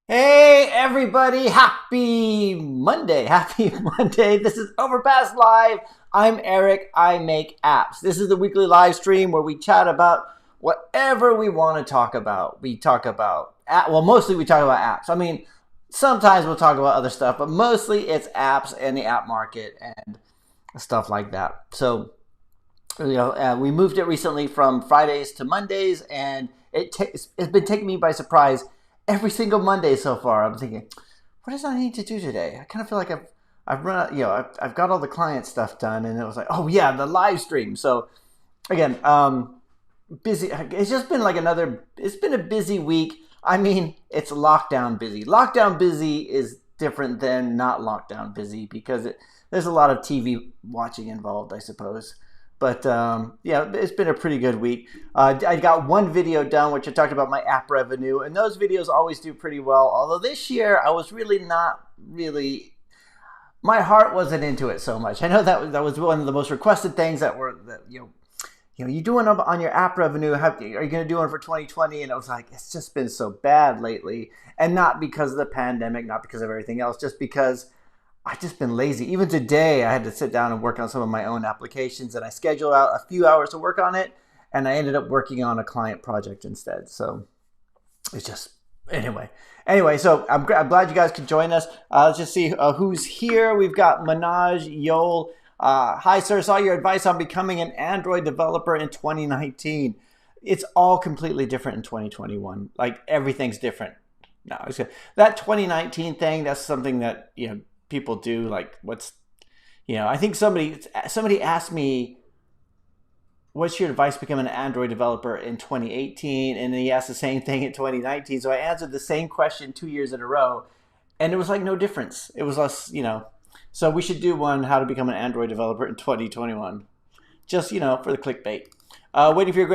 Hey everybody, happy Monday. Happy Monday. This is Overpass Live. I'm Eric. I make apps. This is the weekly live stream where we chat about whatever we want to talk about. We talk about, mostly we talk about apps. I mean, sometimes we'll talk about other stuff, but mostly it's apps and the app market and stuff like that. So, we moved it recently from Fridays to Mondays, and it's been taking me by surprise every single Monday so far. I'm thinking, what does I need to do today? I kind of feel like I've run out, I've got all the client stuff done, and it was like, oh yeah, the live stream. So again, busy. It's just been like it's been a busy week. I mean, it's lockdown busy. Lockdown busy is different than not lockdown busy because there's a lot of TV watching involved, I suppose. But yeah, it's been a pretty good week. I got one video done, which I talked about my app revenue, and those videos always do pretty well. Although this year, I was really not really, my heart wasn't into it so much. I know that was one of the most requested things you doing on your app revenue? Are you going to do one for 2020? And I was like, it's just been so bad lately, and not because of the pandemic, not because of everything else, just because I've just been lazy. Even today, I had to sit down and work on some of my own applications, and I scheduled out a few hours to work on it, and I ended up working on a client project instead. So it's just, anyway. So I'm glad you guys could join us. Let's just see who's here. We've got Manoj Yol. Hi, sir. Saw your advice on becoming an Android developer in 2019. It's all completely different in 2021. Like, everything's different. No, it's good. That 2019 thing, that's something that, people do. Like, I think somebody asked me, what's your advice becoming an Android developer in 2018? And then he asked the same thing in 2019. So I answered the same question 2 years in a row, and it was like no difference. It was less, so we should do one, how to become an Android developer in 2021, just, for the clickbait. Waiting for a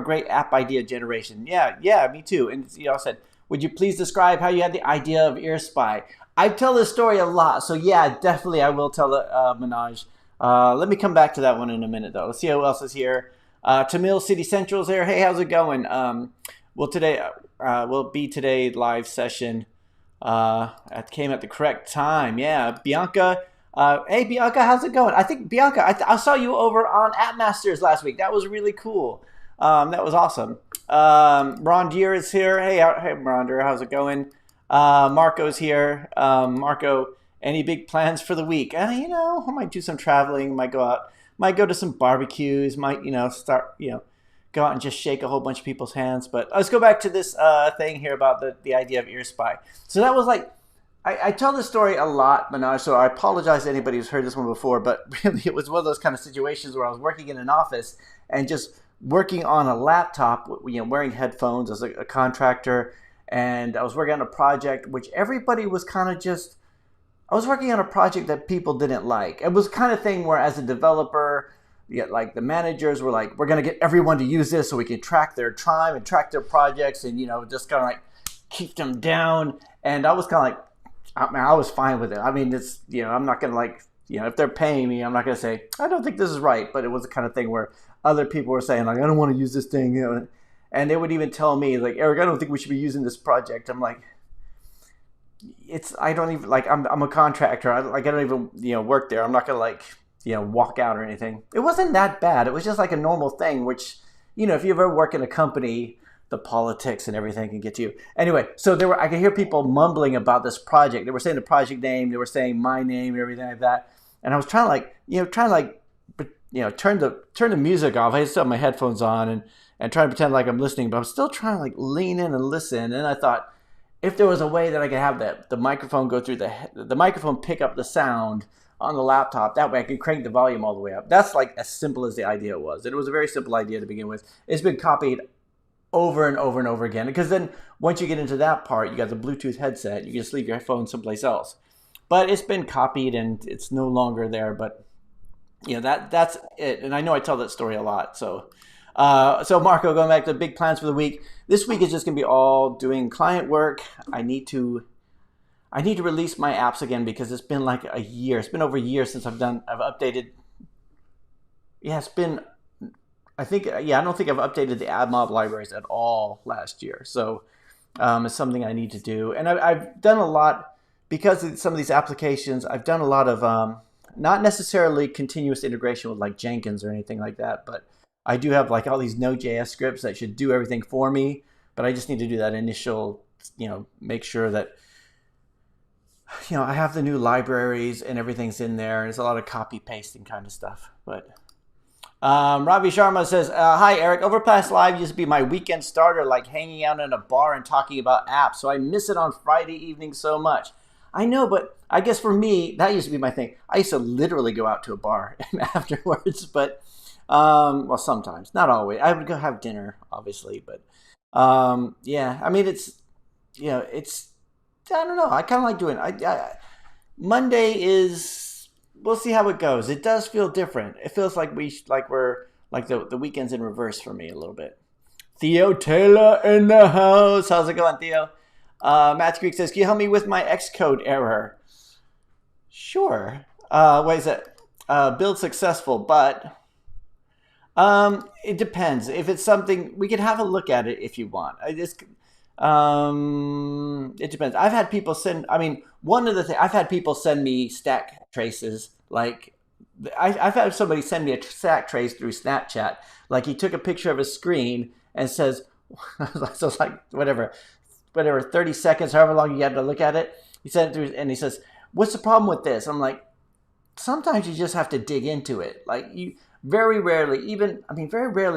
great app idea generation. Yeah, me too. And I said, would you please describe how you had the idea of EarSpy? I tell this story a lot, so yeah, definitely I will tell it, Manoj. Let me come back to that one in a minute, though. Let's see who else is here. Tamil City Central's here. Hey, how's it going? Will be today live session. It came at the correct time. Yeah, Bianca. Hey, Bianca, how's it going? I think, Bianca, I saw you over on App Masters last week. That was really cool. That was awesome. Ron Deere is here. Hey, Ron Deere, how's it going? Marco's here. Marco, any big plans for the week? I might do some traveling, might go out, might go to some barbecues, might, go out and just shake a whole bunch of people's hands. But let's go back to this thing here about the idea of EarSpy. So that was like, I tell this story a lot, Manoj, so I apologize to anybody who's heard this one before, but really it was one of those kind of situations where I was working in an office and just working on a laptop, wearing headphones as a contractor. And I was working on a project which everybody was kind of just, I was working on a project that people didn't like. It was kind of thing where as a developer, like the managers were like, we're going to get everyone to use this so we can track their time and track their projects and, just kind of like keep them down. And I was kind of like, I was fine with it. I mean, it's, I'm not going to if they're paying me, I'm not going to say, I don't think this is right. But it was the kind of thing where other people were saying like, I don't want to use this thing, And they would even tell me, like, Eric, I don't think we should be using this project. I'm like, I don't even, I'm a contractor. I don't even, work there. I'm not going to, walk out or anything. It wasn't that bad. It was just like a normal thing, which, if you ever work in a company, the politics and everything can get to you. Anyway, so I could hear people mumbling about this project. They were saying the project name. They were saying my name and everything like that. And I was trying to turn the music off. I still have my headphones on and trying to pretend like I'm listening, but I'm still trying to lean in and listen. And I thought, if there was a way that I could have the microphone go through the microphone pick up the sound on the laptop, that way I could crank the volume all the way up. That's like as simple as the idea was. And it was a very simple idea to begin with. It's been copied over and over and over again, because then once you get into that part, you got the Bluetooth headset, you can just leave your phone someplace else. But it's been copied and it's no longer there. But that's it. And I know I tell that story a lot, so. So Marco, going back to big plans for the week. This week is just going to be all doing client work. I need to release my apps again because it's been like a year. It's been over a year since I've updated. Yeah, it's been, I don't think I've updated the AdMob libraries at all last year. So is something I need to do. And I've done a lot, because of some of these applications, I've done a lot of, not necessarily continuous integration with like Jenkins or anything like that, but I do have like all these Node.js scripts that should do everything for me, but I just need to do that initial, make sure that, I have the new libraries and everything's in there. There's a lot of copy pasting kind of stuff, but Ravi Sharma says, hi, Eric. Overpass Live used to be my weekend starter, like hanging out in a bar and talking about apps. So I miss it on Friday evening so much. I know, but I guess for me, that used to be my thing. I used to literally go out to a bar afterwards, but, well, sometimes, not always. I would go have dinner, obviously, but, yeah, I mean, it's, I don't know. I kind of like doing it. Monday is... We'll see how it goes. It does feel different. It feels like we're the weekend's in reverse for me a little bit. Theo Taylor in the house. How's it going, Theo? Matt Greek says, can you help me with my Xcode error? Sure. What is it? Build successful, but it depends. If it's something, we can have a look at it if you want. It depends. I've had people send, I've had people send me stack traces. Like, I've had somebody send me a stack trace through Snapchat. Like, he took a picture of a screen and says, so it's like, whatever, 30 seconds, however long you had to look at it. He sent it through, and he says, what's the problem with this? I'm like, sometimes you just have to dig into it. Like, very rarely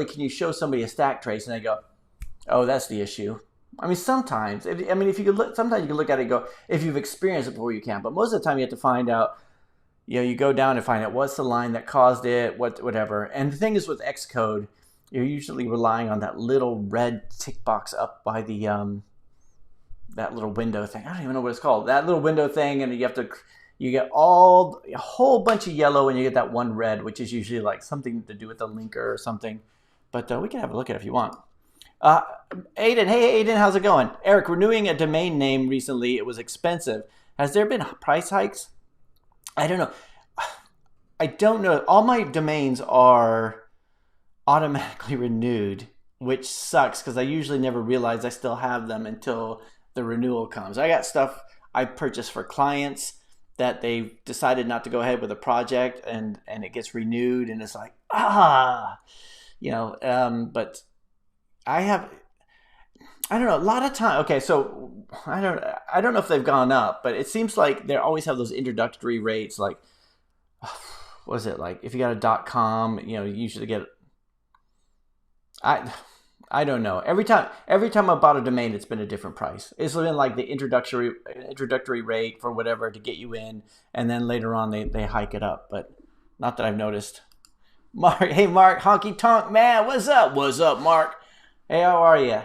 can you show somebody a stack trace and they go, oh, that's the issue. Sometimes, if you could look, sometimes you can look at it and go, if you've experienced it before, you can. But most of the time, you have to find out, you go down and find out what's the line that caused it, whatever. And the thing is with Xcode, you're usually relying on that little red tick box up by the, that little window thing. I don't even know what it's called. That little window thing, and you get a whole bunch of yellow, and you get that one red, which is usually like something to do with the linker or something. But we can have a look at it if you want. Aiden, hey Aiden, how's it going? Eric, renewing a domain name recently, it was expensive. Has there been price hikes? I don't know. All my domains are automatically renewed, which sucks because I usually never realize I still have them until the renewal comes. I got stuff I purchased for clients that they've decided not to go ahead with a project, and it gets renewed, and it's like, but I don't know, a lot of time. Okay, so I don't know if they've gone up, but it seems like they always have those introductory rates. Like, what is it, like if you got a .com, you usually get. I don't know. Every time I bought a domain, it's been a different price. It's been like the introductory rate for whatever to get you in, and then later on they hike it up. But not that I've noticed. Mark, hey Mark, honky tonk man, what's up? What's up, Mark? Hey, how are you?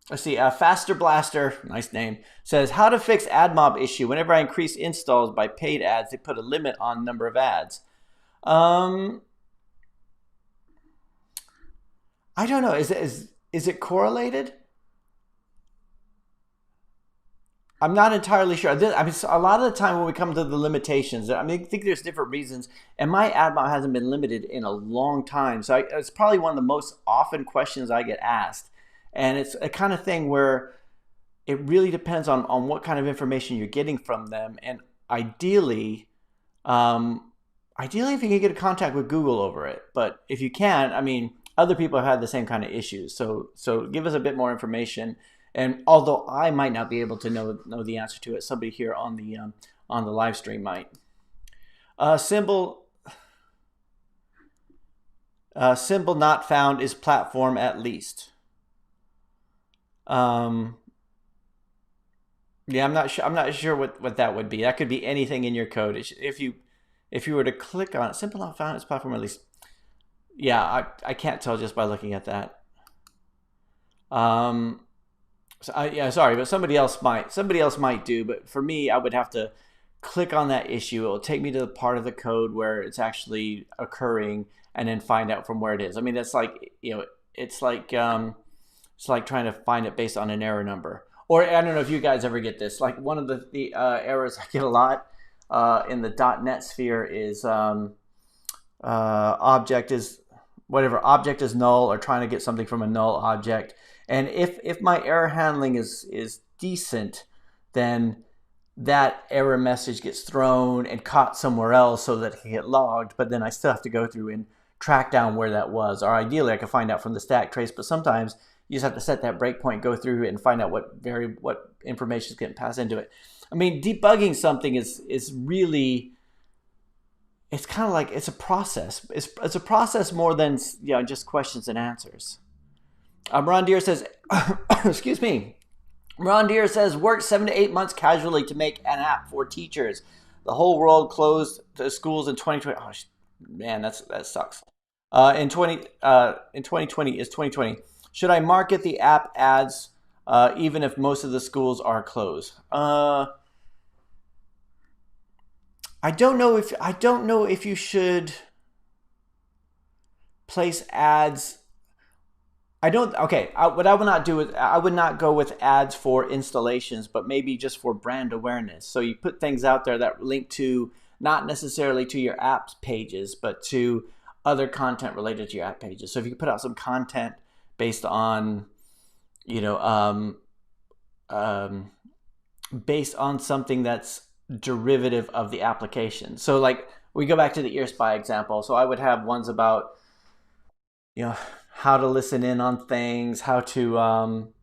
Let's see. Faster Blaster, nice name, says, how to fix AdMob issue. Whenever I increase installs by paid ads, they put a limit on number of ads. I don't know. Is it correlated? I'm not entirely sure. A lot of the time when we come to the limitations, I think there's different reasons, and my AdMob hasn't been limited in a long time. So it's probably one of the most often questions I get asked. And it's a kind of thing where it really depends on what kind of information you're getting from them. And ideally, if you can get a contact with Google over it. But if you can't, other people have had the same kind of issues. So give us a bit more information. And although I might not be able to know the answer to it, somebody here on the live stream might. Symbol not found is platform at least. Yeah, I'm not sure what that would be. That could be anything in your code. If you were to click on it, symbol not found is platform at least. Yeah, I can't tell just by looking at that. Sorry, but somebody else might do. But for me, I would have to click on that issue. It will take me to the part of the code where it's actually occurring, and then find out from where it is. That's like, it's like trying to find it based on an error number. Or I don't know if you guys ever get this. Like one of the errors I get a lot in the .NET sphere is object is null, or trying to get something from a null object. And if my error handling is decent, then that error message gets thrown and caught somewhere else so that it can get logged, but then I still have to go through and track down where that was. Or ideally I can find out from the stack trace, but sometimes you just have to set that breakpoint, go through it, and find out what information is getting passed into it. I mean, debugging something is really, it's kind of like, it's a process. It's a process more than, you know, just questions and answers. Ron Deere says, excuse me. Ron Deere says, worked 7 to 8 months casually to make an app for teachers. The whole world closed the schools in 2020. Oh, man, that sucks. In 2020 is 2020. Should I market the app ads even if most of the schools are closed? I don't know if you should place ads. What I would not do is I would not go with ads for installations, but maybe just for brand awareness. So you put things out there that link to not necessarily to your app's pages, but to other content related to your app pages. So if you could put out some content based on, you know, based on something that's derivative of the application. So like we go back to the earspy example. So I would have ones about, you know, how to listen in on things, how to,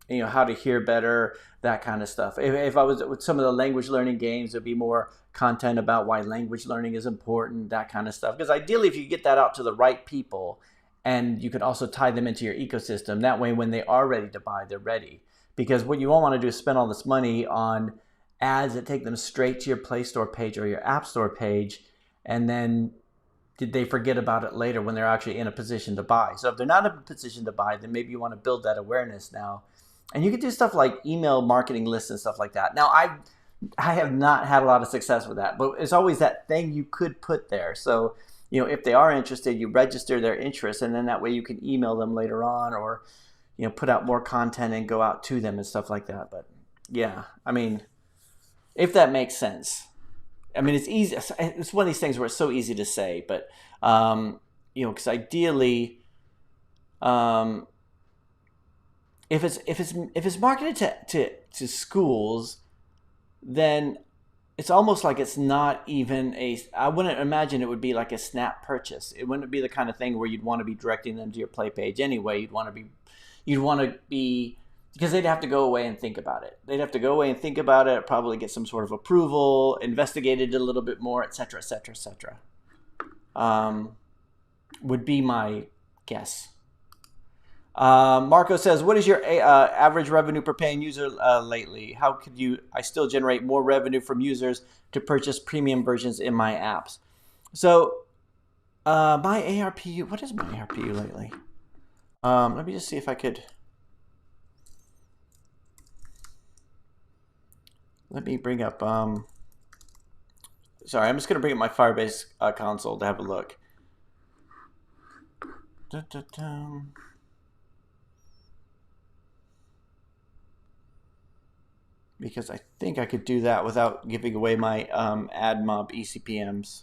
you know, how to hear better, that kind of stuff. If I was with some of the language learning games, there'd be more content about why language learning is important, that kind of stuff. Because ideally, if you get that out to the right people, and you can also tie them into your ecosystem, that way when they are ready to buy, they're ready. Because what you won't want to do is spend all this money on ads that take them straight to your Play Store page or your App Store page, and then did they forget about it later when they're actually in a position to buy? So if they're not in a position to buy, then maybe you want to build that awareness now. And you can do stuff like email marketing lists and stuff like that. Now, I have not had a lot of success with that, but it's always that thing you could put there. So, you know, if they are interested, you register their interest, and then that way you can email them later on, or, you know, put out more content and go out to them and stuff like that. But yeah, I mean, if that makes sense. I mean, it's easy. It's one of these things where it's so easy to say, but you know, because ideally, if it's marketed to schools, then it's almost like it's not even I wouldn't imagine it would be like a snap purchase. It wouldn't be the kind of thing where you'd want to be directing them to your Play page anyway. You'd want to be because they'd have to go away and think about it. They'd have to go away and think about it, probably get some sort of approval, investigate it a little bit more, et cetera, et cetera, et cetera. Would be my guess. Marco says, what is your average revenue per paying user lately? How could I still generate more revenue from users to purchase premium versions in my apps? So my ARPU, what is my ARPU lately? Let me just see if I could. Let me bring up, sorry, I'm just going to bring up my Firebase console to have a look. Because I think I could do that without giving away my AdMob ECPMs.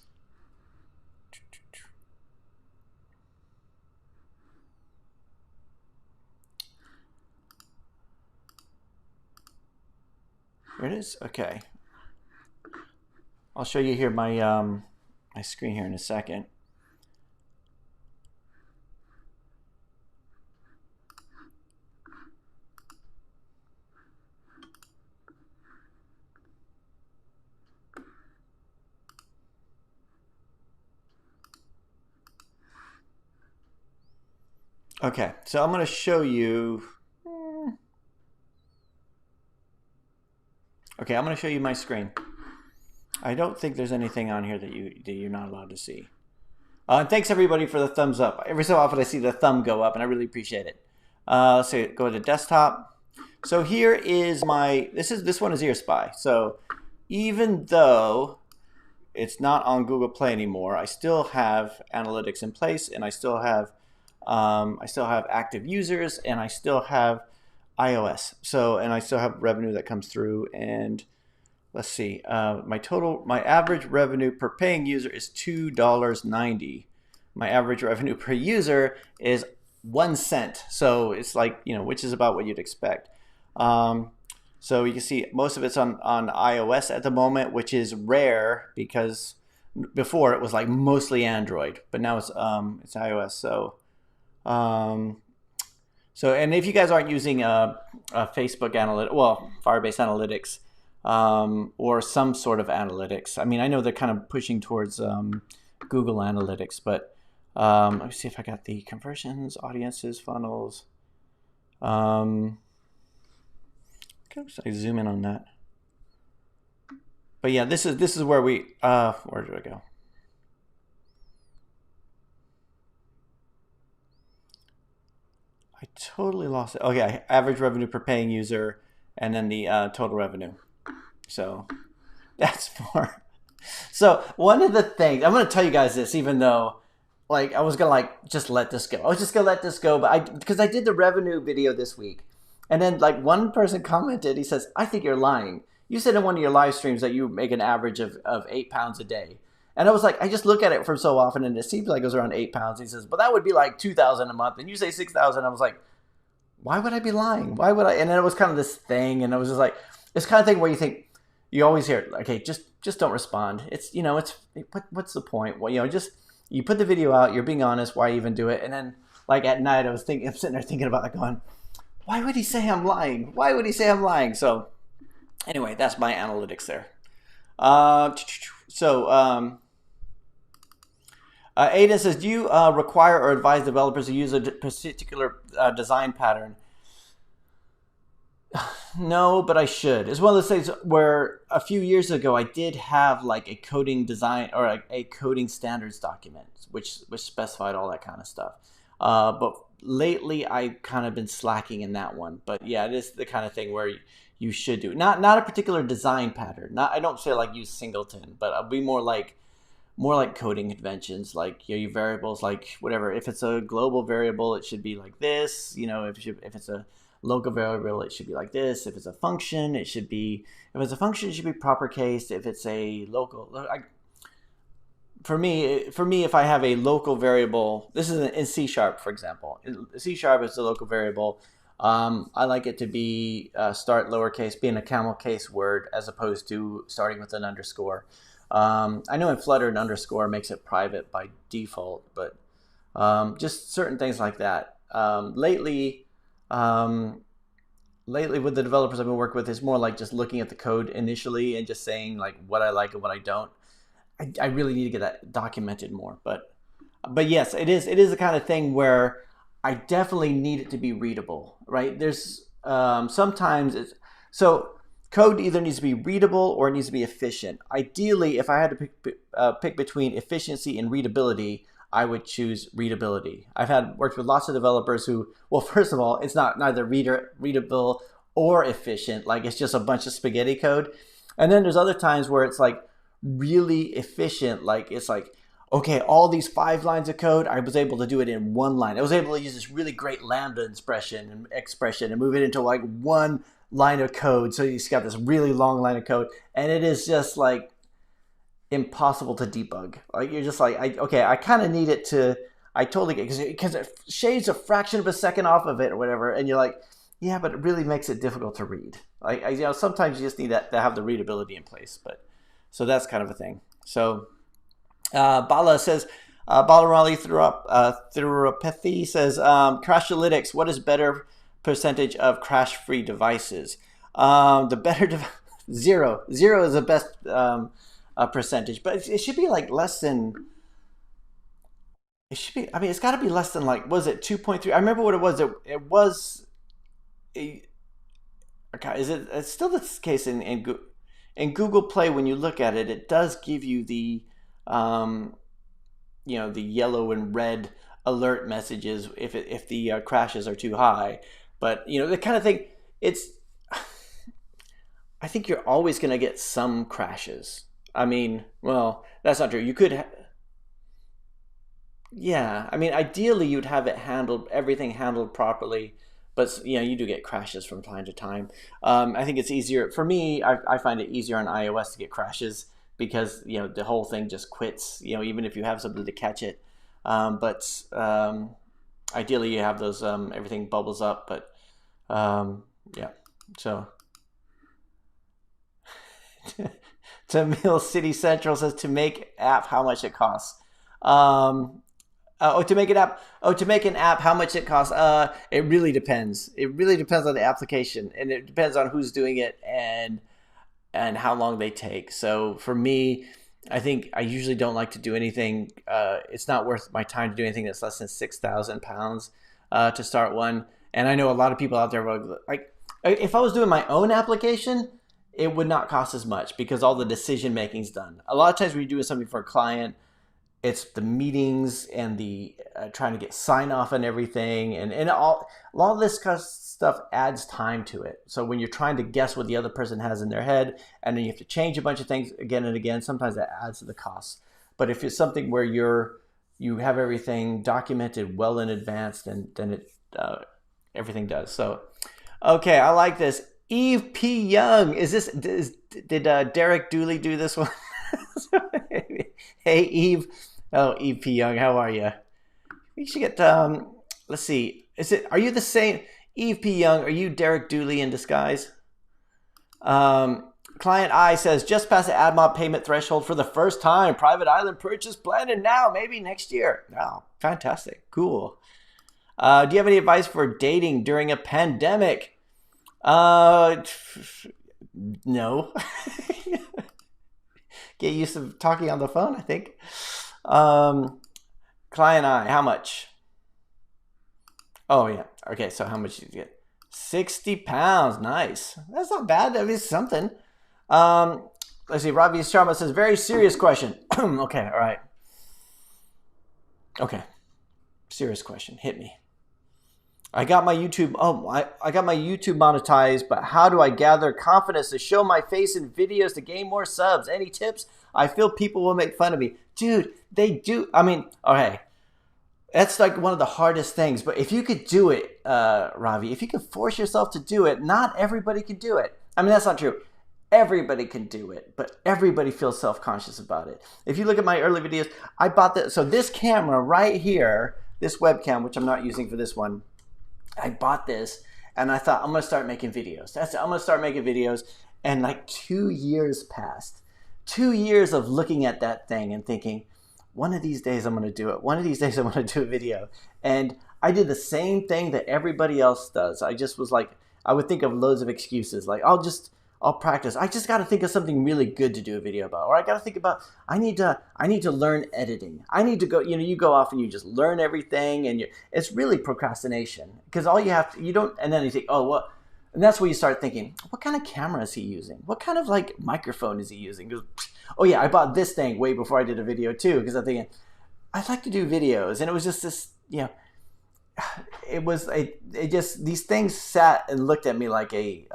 There it is. Okay. I'll show you here my my screen here in a second. Okay, so I'm going to show you. Okay, I'm going to show you my screen. I don't think there's anything on here that you're not allowed to see. And thanks everybody for the thumbs up. Every so often I see the thumb go up, and I really appreciate it. Let's see, go to desktop. So here is my. This one is EarSpy. So even though it's not on Google Play anymore, I still have analytics in place, and I still have active users, and I still have iOS. So, and I still have revenue that comes through. And let's see, my average revenue per paying user is $2.90. My average revenue per user is 1 cent. So it's like, which is about what you'd expect. So you can see most of it's on iOS at the moment, which is rare because before it was like mostly Android, but now it's iOS. So and if you guys aren't using Facebook analytics, well, Firebase Analytics, or some sort of analytics, I mean, I know they're kind of pushing towards Google Analytics, but let me see if I got the conversions, audiences, funnels. Okay, so I zoom in on that. But yeah, this is where we where do I go? I totally lost it. Okay, average revenue per paying user, and then the total revenue. So that's for. So one of the things I'm going to tell you guys this, even though like I was gonna like just let this go. I was just gonna let this go, but because I did the revenue video this week, and then like one person commented, he says, "I think you're lying. You said in one of your live streams that you make an average of £8 a day." And I was like, I just look at it for so often, and it seems like it goes around £8. He says, "But that would be like 2,000 a month," and you say 6,000. I was like, why would I be lying? Why would I? And then it was kind of this thing, and I was just like, this kind of thing where you think you always hear, okay, just don't respond. It's what's the point? Well, just you put the video out, you're being honest, why even do it? And then like at night I'm sitting there thinking about it going, why would he say I'm lying? Why would he say I'm lying? So anyway, that's my analytics there. Aiden says, do you require or advise developers to use a particular design pattern? No, but I should. It's one of those things where a few years ago I did have like a coding design or a coding standards document, which specified all that kind of stuff. But lately I've kind of been slacking in that one. But yeah, it is the kind of thing where you should do. Not a particular design pattern. I don't say like use singleton, but I'll be more like coding conventions, like your variables, like whatever. If it's a global variable, it should be like this. If it's a local variable, it should be like this. If it's a function, it should be proper cased. If it's a local, for me, if I have a local variable, this is in C#, for example. C# is a local variable. I like it to be start lowercase, being a camel case word, as opposed to starting with an underscore. I know in Flutter an underscore makes it private by default, but just certain things like that. Lately with the developers I've been working with, it's more like just looking at the code initially and just saying like what I like and what I don't. I really need to get that documented more, but yes, it is the kind of thing where I definitely need it to be readable, right? There's sometimes code either needs to be readable or it needs to be efficient. Ideally, if I had to pick between efficiency and readability, I would choose readability. I've worked with lots of developers who, well, first of all, it's neither readable or efficient. Like it's just a bunch of spaghetti code. And then there's other times where it's like really efficient. Like it's like, okay, all these 5 lines of code, I was able to do it in 1 line. I was able to use this really great Lambda expression and move it into like 1 line of code. So you've got this really long line of code, and it is just like impossible to debug. Like you're just like, I kind of need it to. I totally get because it shaves a fraction of a second off of it or whatever, and you're like, yeah, but it really makes it difficult to read. Like sometimes you just need that to have the readability in place. But so that's kind of a thing. So Bala says, Bala Raleigh Therapathy says, Crashalytics, what is better percentage of crash-free devices? The better 0 is the best percentage, but it should be like less than. It should be. I mean, it's got to be less than like. Was it 2.3? I remember what it was. It was. Okay, it's still the case in Google Play? When you look at it, it does give you the the yellow and red alert messages if the crashes are too high. But the kind of thing. I think you're always going to get some crashes. I mean, well, that's not true. You could, yeah. I mean, ideally, you'd have everything handled properly, but you do get crashes from time to time. I think it's easier for me. I find it easier on iOS to get crashes because the whole thing just quits. Even if you have something to catch it. But ideally you have those, everything bubbles up, but yeah, so. Tamil City Central says to make app, how much it costs. To make an app. Oh, to make an app, how much it costs? It really depends. It really depends on the application, and it depends on who's doing it and how long they take. So for me, I think I usually don't like to do anything. It's not worth my time to do anything that's less than £6,000 to start one. And I know a lot of people out there like, if I was doing my own application, it would not cost as much because all the decision making is done. A lot of times when you're doing something for a client, it's the meetings and the trying to get sign off on everything, and all a lot of this kind of stuff adds time to it. So when you're trying to guess what the other person has in their head, and then you have to change a bunch of things again and again, sometimes that adds to the cost. But if it's something where you have everything documented well in advance, then it everything does. So okay, I like this. Eve P. Young, did Derek Dooley do this one? Hey Eve, oh Eve P. Young, how are you? We should get let's see, are you the same Eve P. Young? Are you Derek Dooley in disguise? Client I says just past the AdMob payment threshold for the first time. Private island purchase planned now, maybe next year. Wow, fantastic, cool. Do you have any advice for dating during a pandemic? No. Get used to talking on the phone, I think. Client I, how much? Oh yeah. Okay, so how much did you get? 60 pounds. Nice. That's not bad. That is something. Let's see. Ravi Sharma says, very serious question. Okay, all right. Okay. Serious question. Hit me. I got my YouTube, I got my YouTube monetized, but how do I gather confidence to show my face in videos to gain more subs? Any tips? I feel people will make fun of me. Dude, they do. I mean, okay, that's like one of the hardest things, but if you could do it, Ravi, if you could force yourself to do it, not everybody can do it. I mean, that's not true. Everybody can do it, but everybody feels self-conscious about it. If you look at my early videos, I bought this camera right here, this webcam, which I'm not using for this one, I bought this and I thought I'm going to start making videos. I'm going to start making videos. And like 2 years passed. 2 years of looking at that thing and thinking, one of these days I'm going to do it. One of these days I'm going to do a video. And I did the same thing that everybody else does. I just was like, I would think of loads of excuses. Like, I'll practice. I just got to think of something really good to do a video about. Or I got to think about, I need to learn editing. I need to go, you go off and you just learn everything, and it's really procrastination, because all you have to, you don't, and then you think, oh, well, and that's where you start thinking, what kind of camera is he using? What kind of like microphone is he using? Oh yeah, I bought this thing way before I did a video too, because I'm thinking, I'd like to do videos. And it was just this, it just, these things sat and looked at me like a,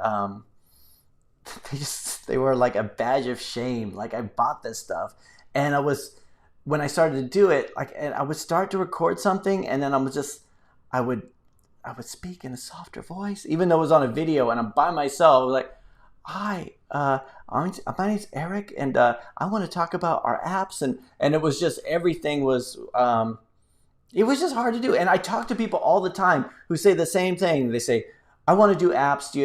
they were like a badge of shame. Like, I bought this stuff, and when I started to do it, like, and I would start to record something, and then I would speak in a softer voice, even though it was on a video and I'm by myself. I was like, hi, my name's Eric, and I want to talk about our apps, and it was just, everything was, it was just hard to do. And I talk to people all the time who say the same thing. They say, I want to do apps. Do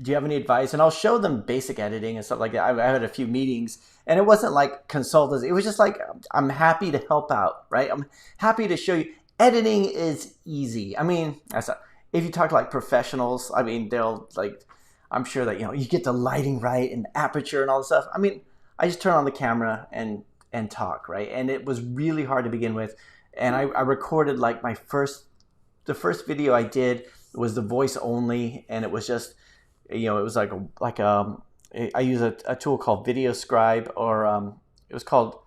you have any advice? And I'll show them basic editing and stuff like that. I had a few meetings, and it wasn't like consultants. It was just like, I'm happy to help out, right? I'm happy to show you. Editing is easy. I mean, if you talk to like professionals, I mean, they'll like, I'm sure that, you get the lighting right and the aperture and all this stuff. I mean, I just turn on the camera and talk, right? And it was really hard to begin with. And I recorded like the first video I did was the voice only, and it was just, it was like I use a tool called Video Scribe, or it was called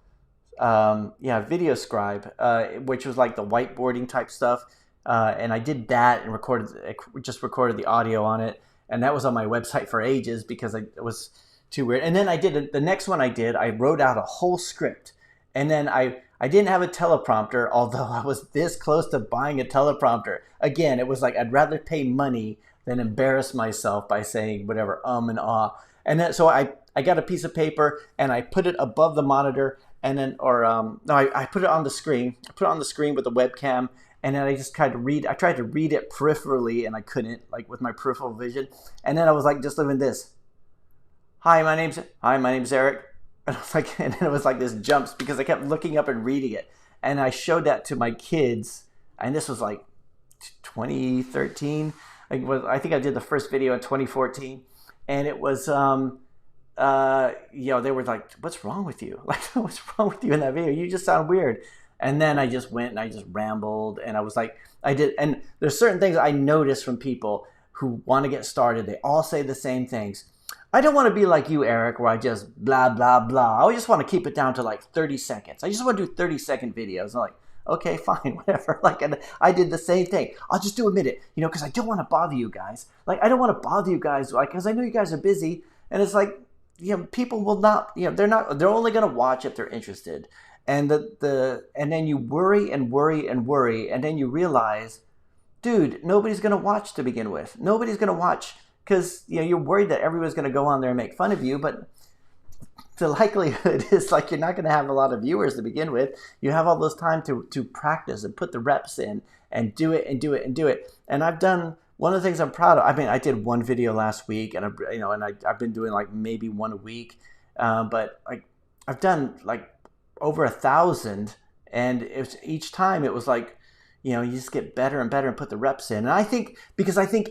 Video Scribe, which was like the whiteboarding type stuff, and I did that and recorded the audio on it, and that was on my website for ages because it was too weird. And then the next one I wrote out a whole script, and then I didn't have a teleprompter, although I was this close to buying a teleprompter. Again, it was like, I'd rather pay money than embarrass myself by saying whatever and ah. And then so I got a piece of paper and I put it above the monitor, and then I put it on the screen. I put it on the screen with the webcam, and then I just tried to read. I tried to read it peripherally, and I couldn't, like with my peripheral vision. And then I was like just living this. Hi, my name's Eric. And I was like, and then it was like this jumps because I kept looking up and reading it. And I showed that to my kids, and this was like 2013. I think I did the first video in 2014, and it was they were like, "What's wrong with you? Like, what's wrong with you in that video? You just sound weird." And then I just went and I just rambled, and I was like, and there's certain things I notice from people who want to get started. They all say the same things. I don't want to be like you, Eric, where I just blah, blah, blah. I just want to keep it down to like 30 seconds. I just want to do 30-second videos. I'm like, okay, fine, whatever. Like, and I did the same thing. I'll just do a minute, because I don't want to bother you guys. Like, I don't want to bother you guys, like, because I know you guys are busy. And it's like, people will not, they're only going to watch if they're interested. And and then you worry and worry and worry. And then you realize, dude, nobody's going to watch to begin with. Nobody's going to watch. Because you're worried that everyone's going to go on there and make fun of you, but the likelihood is like you're not going to have a lot of viewers to begin with. You have all this time to practice and put the reps in and do it and do it and do it. And I've done one of the things I'm proud of. I mean, I did one video last week, and I've been doing like maybe one a week, but like I've done like over 1,000, and each time it was like, you just get better and better and put the reps in. And I think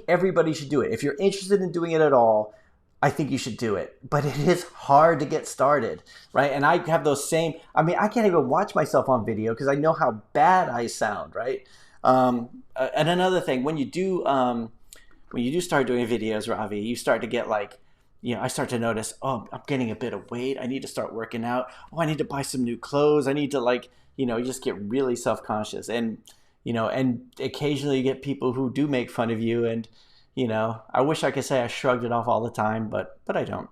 everybody should do it. If you're interested in doing it at all, I think you should do it. But it is hard to get started, right? And I have those same, I can't even watch myself on video because I know how bad I sound, right? And another thing, when you do start doing videos, Ravi, you start to get like, I start to notice, oh, I'm getting a bit of weight. I need to start working out. Oh, I need to buy some new clothes. I need to you just get really self-conscious. And and occasionally you get people who do make fun of you, and I wish I could say I shrugged it off all the time, but I don't.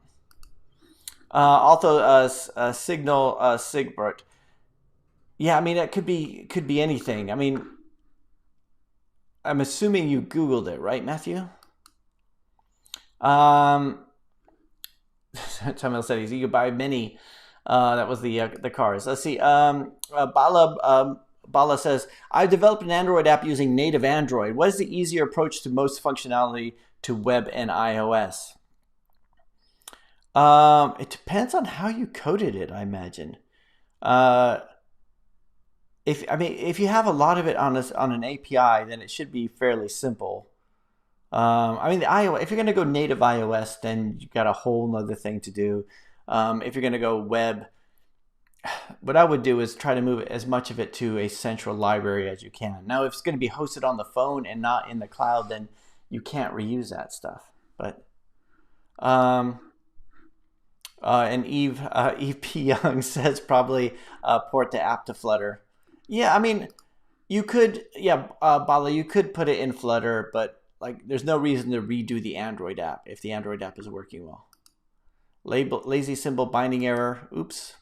Also, Signal Sigbert. Yeah, it could be anything. I'm assuming you Googled it, right, Matthew? Tamil said you could buy many. That was the cars. Let's see. Bala says, I've developed an Android app using native Android. What is the easier approach to most functionality to web and iOS? It depends on how you coded it, I imagine. If you have a lot of it on an API, then it should be fairly simple. The iOS, if you're going to go native iOS, then you've got a whole nother thing to do. If you're going to go web, what I would do is try to move as much of it to a central library as you can. Now, if it's going to be hosted on the phone and not in the cloud, then you can't reuse that stuff. But and Eve P. Young says probably port the app to Flutter. Yeah, you could. Yeah, Bala, you could put it in Flutter, but like, there's no reason to redo the Android app if the Android app is working well. Lazy symbol binding error. Oops.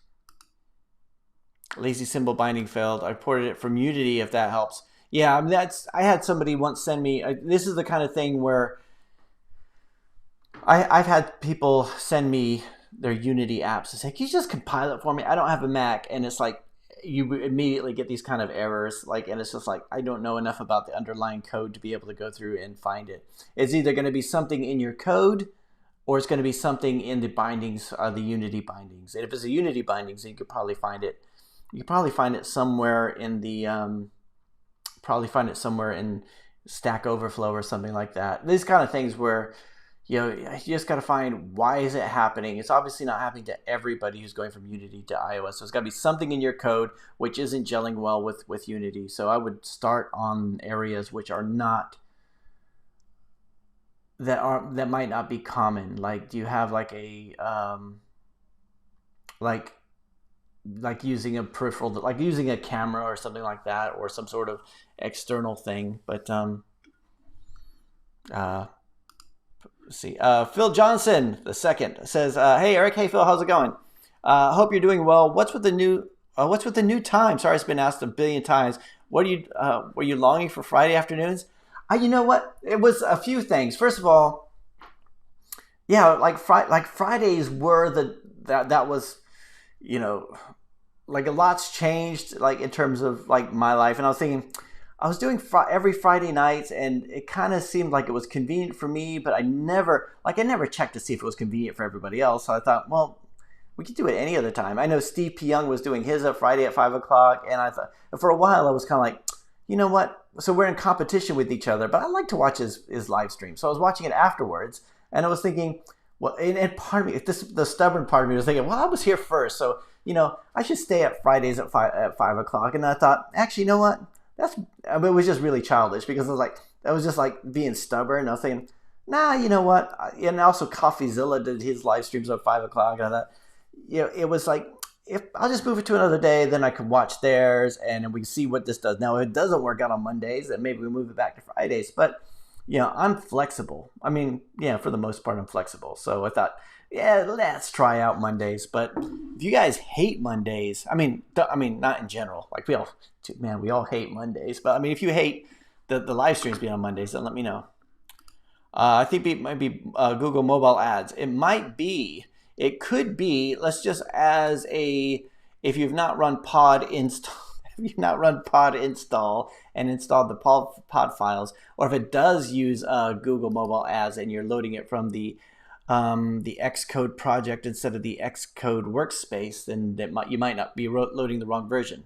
Lazy symbol binding failed. I ported it from Unity, if that helps. Yeah, I had somebody once send me, this is the kind of thing where I've had people send me their Unity apps and say, can you just compile it for me? I don't have a Mac. And it's like, you immediately get these kind of errors, and it's just like, I don't know enough about the underlying code to be able to go through and find it. It's either going to be something in your code, or it's going to be something in the bindings, the Unity bindings. And if it's a Unity bindings, then you could probably find it. You could probably find it somewhere in the, Stack Overflow or something like that. These kind of things where, you just got to find, why is it happening? It's obviously not happening to everybody who's going from Unity to iOS. So it's got to be something in your code which isn't gelling well with Unity. So I would start on areas which are not, that might not be common. Like, do you have like a, like using a peripheral, like using a camera or something like that, or some sort of external thing. But let's see. Phil Johnson the second says, "Hey Eric, hey Phil, how's it going? Hope you're doing well. What's with the new time? Sorry, it's been asked a billion times. What are you were you longing for Friday afternoons? You know what? It was a few things. First of all, yeah, like Fridays were that was, like, a lot's changed, like, in terms of like my life, and I was thinking, I was doing every Friday nights, and it kind of seemed like it was convenient for me, but I never checked to see if it was convenient for everybody else. So I thought, well, we could do it any other time. I know Steve P. Young was doing his at Friday at 5 o'clock, and I thought, for a while I was kind of like, you know what? So we're in competition with each other, but I like to watch his live stream. So I was watching it afterwards, and I was thinking, well, and part of me, the stubborn part of me was thinking, well, I was here first, so I should stay at Fridays at 5 o'clock. And I thought, actually, you know what? It was just really childish, because I was just like being stubborn. I was thinking, nah, you know what? And also CoffeeZilla did his live streams at 5 o'clock, and I thought, it was like, if I'll just move it to another day, then I can watch theirs, and we can see what this does. Now, if it doesn't work out on Mondays, then maybe we move it back to Fridays. But I'm flexible. I mean, for the most part, I'm flexible. So I thought, let's try out Mondays. But if you guys hate Mondays, I mean, not in general. Like we all hate Mondays. But I mean, if you hate the live streams being on Mondays, then let me know. I think it might be Google mobile ads. It might be. It could be. Let's just if you've not run pod install. If you've not run pod install and installed the pod files, or if it does use Google mobile ads and you're loading it from the Xcode project instead of the Xcode workspace, then you might not be loading the wrong version.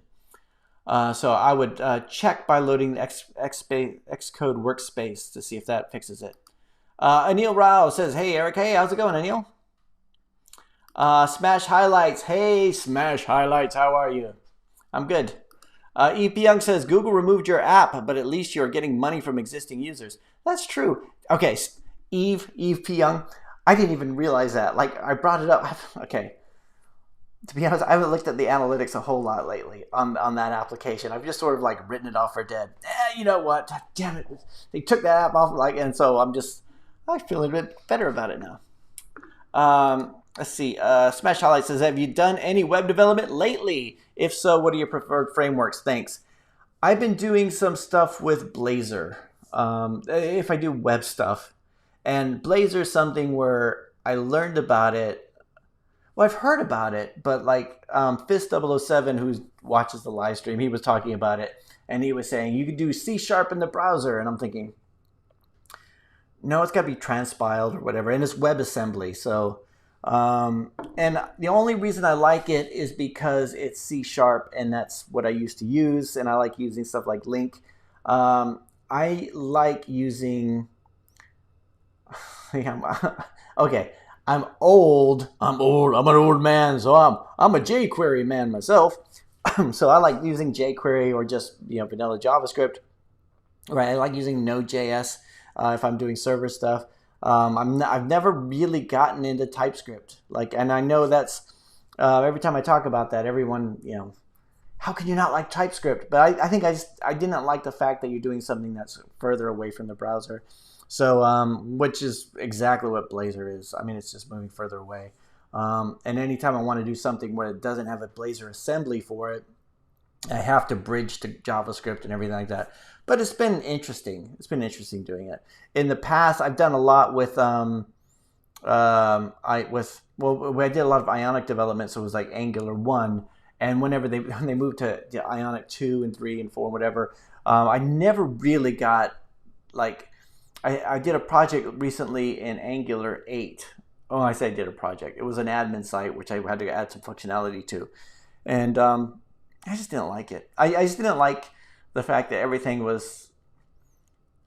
So I would check by loading the Xcode workspace to see if that fixes it. Anil Rao says, hey Eric, hey, how's it going, Anil? Smash Highlights, hey Smash Highlights, how are you? I'm good. EP Young says, Google removed your app, but at least you're getting money from existing users. That's true. Okay, Eve P. Young, I didn't even realize that. Like, I brought it up. Okay. To be honest, I haven't looked at the analytics a whole lot lately on that application. I've just sort of like written it off for dead. You know what? Damn it. They took that app off, and so I feel a bit better about it now. Let's see. Smash Highlight says, have you done any web development lately? If so, what are your preferred frameworks? Thanks. I've been doing some stuff with Blazor. If I do web stuff. And Blazor is something where I learned about it. Well, I've heard about it, but like Fist007, who watches the live stream, he was talking about it. And he was saying, you could do C# in the browser. And I'm thinking, no, it's got to be transpiled or whatever. And it's WebAssembly. So... and the only reason I like it is because it's C#, and that's what I used to use, and I like using stuff like Link. I like using okay, I'm old, I'm an old man, so I'm a jQuery man myself. So I like using jQuery or just vanilla JavaScript. Right, I like using Node.js if I'm doing server stuff. I've never really gotten into TypeScript. And I know that's every time I talk about that, everyone, how can you not like TypeScript? But I think I didn't like the fact that you're doing something that's further away from the browser. So, which is exactly what Blazor is. I mean, it's just moving further away. And anytime I want to do something where it doesn't have a Blazor assembly for it, I have to bridge to JavaScript and everything like that. But it's been interesting. It's been interesting doing it. In the past, I've done a lot with I did a lot of Ionic development, so it was like Angular 1. And when they moved to Ionic 2 and 3 and 4 and whatever, I never really got I did a project recently in Angular 8. Oh, I say I did a project. It was an admin site which I had to add some functionality to, and I just didn't like it. I just didn't like the fact that everything was,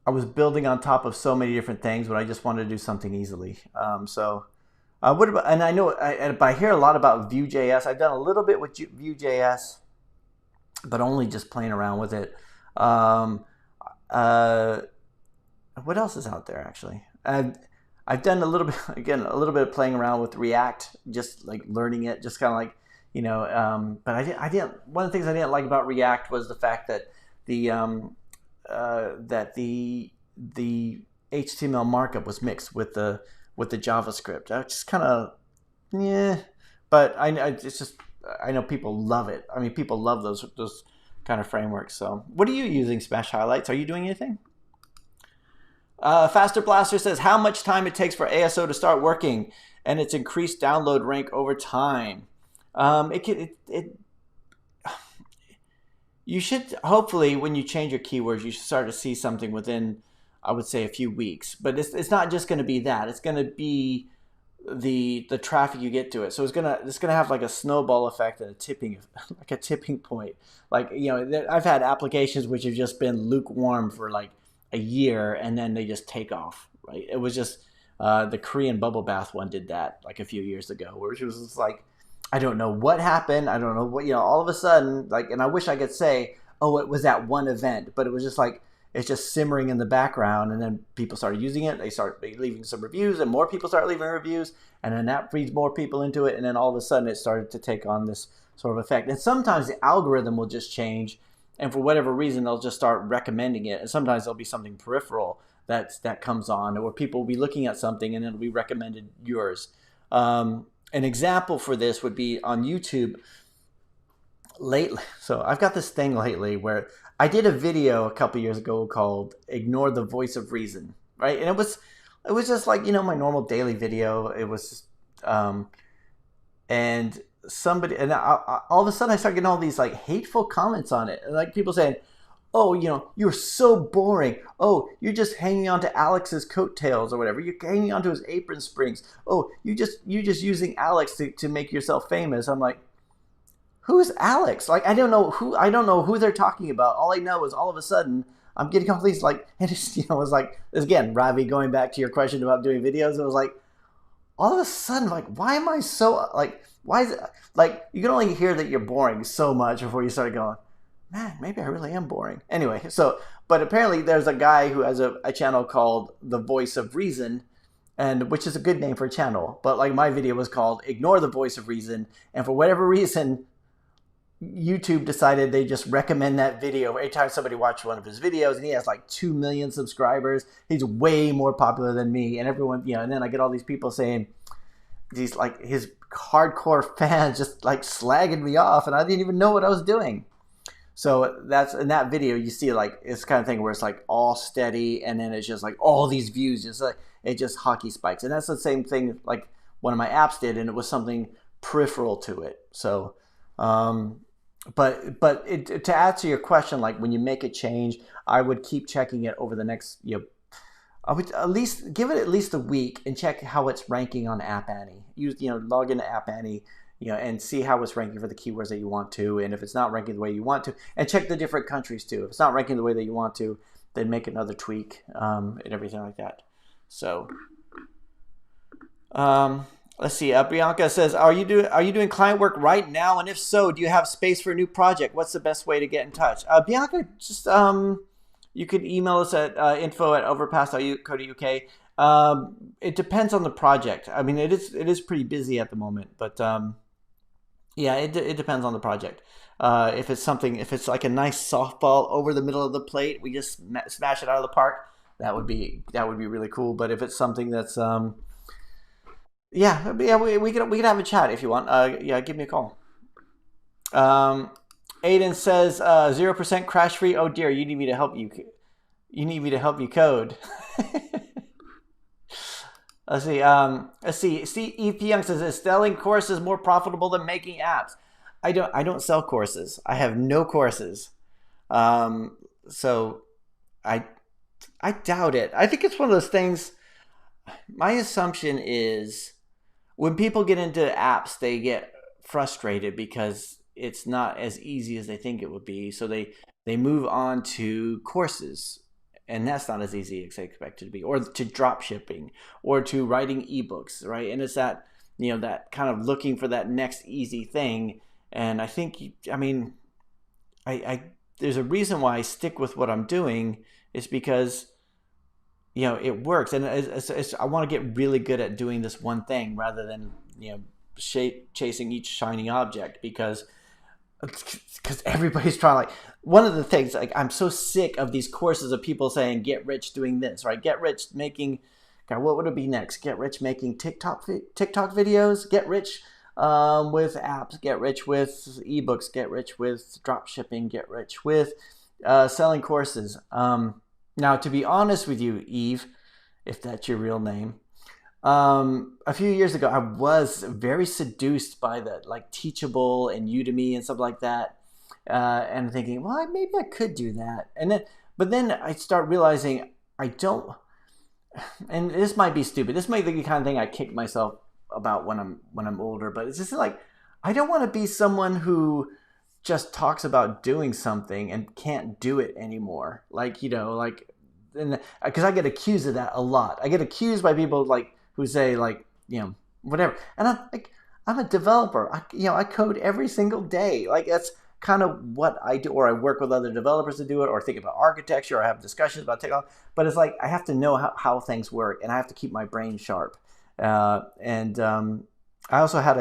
I was building on top of so many different things when I just wanted to do something easily. What about, and I know, but I hear a lot about Vue.js. I've done a little bit with Vue.js, but only just playing around with it. What else is out there actually? I've done a little bit of playing around with React, just like learning it, just kind of like, but I didn't. One of the things I didn't like about React was the fact that the HTML markup was mixed with the JavaScript. I just kind of, but I know people love it. I mean, people love those kind of frameworks. So, what are you using, Smash Highlights? Are you doing anything? Faster Blaster says, how much time it takes for ASO to start working and its increased download rank over time. You should hopefully when you change your keywords, you should start to see something within, I would say, a few weeks. But it's not just going to be that. It's going to be the traffic you get to it. So it's gonna have like a snowball effect and a tipping like a tipping point. Like I've had applications which have just been lukewarm for like a year and then they just take off. Right? It was just the Korean bubble bath one did that like a few years ago, where it was just like I don't know what happened. I don't know what all of a sudden like, and I wish I could say, oh, it was that one event, but it was just like it's just simmering in the background, and then people started using it. They start leaving some reviews, and more people start leaving reviews, and then that feeds more people into it, and then all of a sudden it started to take on this sort of effect. And sometimes the algorithm will just change, and for whatever reason they'll just start recommending it. And sometimes there'll be something peripheral that comes on, or people will be looking at something and it'll be recommended yours. An example for this would be on YouTube. Lately, so I've got this thing lately where I did a video a couple years ago called "Ignore the Voice of Reason," right? And it was just like my normal daily video. It was, and somebody, and all of a sudden I started getting all these like hateful comments on it, like people saying, "Oh, you're so boring. Oh, you're just hanging on to Alex's coattails or whatever. You're hanging on to his apron strings. Oh, you're just using Alex to make yourself famous." I'm like, who's Alex? Like, I don't know who they're talking about. All I know is all of a sudden I'm getting all these like, and it's, it was like, again, Ravi, going back to your question about doing videos, it was like, all of a sudden, like, why am I so, like, why is it, like, you can only hear that you're boring so much before you start going, man, maybe I really am boring. Anyway, so, but apparently there's a guy who has a channel called The Voice of Reason, and which is a good name for a channel, but like my video was called Ignore the Voice of Reason, and for whatever reason, YouTube decided they just recommend that video every time somebody watched one of his videos, and he has like 2 million subscribers. He's way more popular than me, and everyone, and then I get all these people saying these like his hardcore fans just like slagging me off, and I didn't even know what I was doing. So that's in that video you see like it's kind of thing where it's like all steady, and then it's just like all these views, just like it just hockey spikes, and that's the same thing like one of my apps did, and it was something peripheral to it. So. But to answer your question, like when you make a change, I would keep checking it over the next, I would at least give it at least a week and check how it's ranking on App Annie. Log into App Annie, and see how it's ranking for the keywords that you want to. And if it's not ranking the way you want to, and check the different countries too. If it's not ranking the way that you want to, then make another tweak, and everything like that. So, let's see. Bianca says, "Are you doing client work right now? And if so, do you have space for a new project? What's the best way to get in touch?" Bianca, just you could email us at info@overpass.co.uk. It depends on the project. I mean, it is pretty busy at the moment, but yeah, it depends on the project. If it's like a nice softball over the middle of the plate, we just smash it out of the park. That would be really cool. But if it's something that's yeah, we could have a chat if you want. Yeah, give me a call. Aiden says 0% crash free. Oh dear, you need me to help you. You need me to help you code. Let's see. Steve Young says, "Is selling courses more profitable than making apps?" I don't sell courses. I have no courses. So I doubt it. I think it's one of those things. My assumption is when people get into apps, they get frustrated because it's not as easy as they think it would be. So they move on to courses, and that's not as easy as they expect it to be, or to drop shipping, or to writing ebooks, right? And it's that, that kind of looking for that next easy thing. And I think, I there's a reason why I stick with what I'm doing, is because it works, and I want to get really good at doing this one thing rather than chasing each shiny object, because everybody's trying. Like, one of the things, like, I'm so sick of these courses of people saying get rich doing this, right? Get rich making, God, what would it be next? Get rich making TikTok videos. Get rich with apps. Get rich with ebooks. Get rich with drop shipping. Get rich with selling courses. Now, to be honest with you, Eve, if that's your real name, a few years ago, I was very seduced by the like Teachable and Udemy and stuff like that. and thinking, well, maybe I could do that. But then I start realizing I don't. And this might be stupid. This might be the kind of thing I kick myself about when I'm older. But it's just like I don't want to be someone who just talks about doing something and can't do it anymore. Like, because I get accused of that a lot. I get accused by people like who say like, whatever. And I'm like, I'm a developer. I code every single day. Like that's kind of what I do, or I work with other developers to do it, or think about architecture, or have discussions about technology. But it's like I have to know how things work, and I have to keep my brain sharp. I also had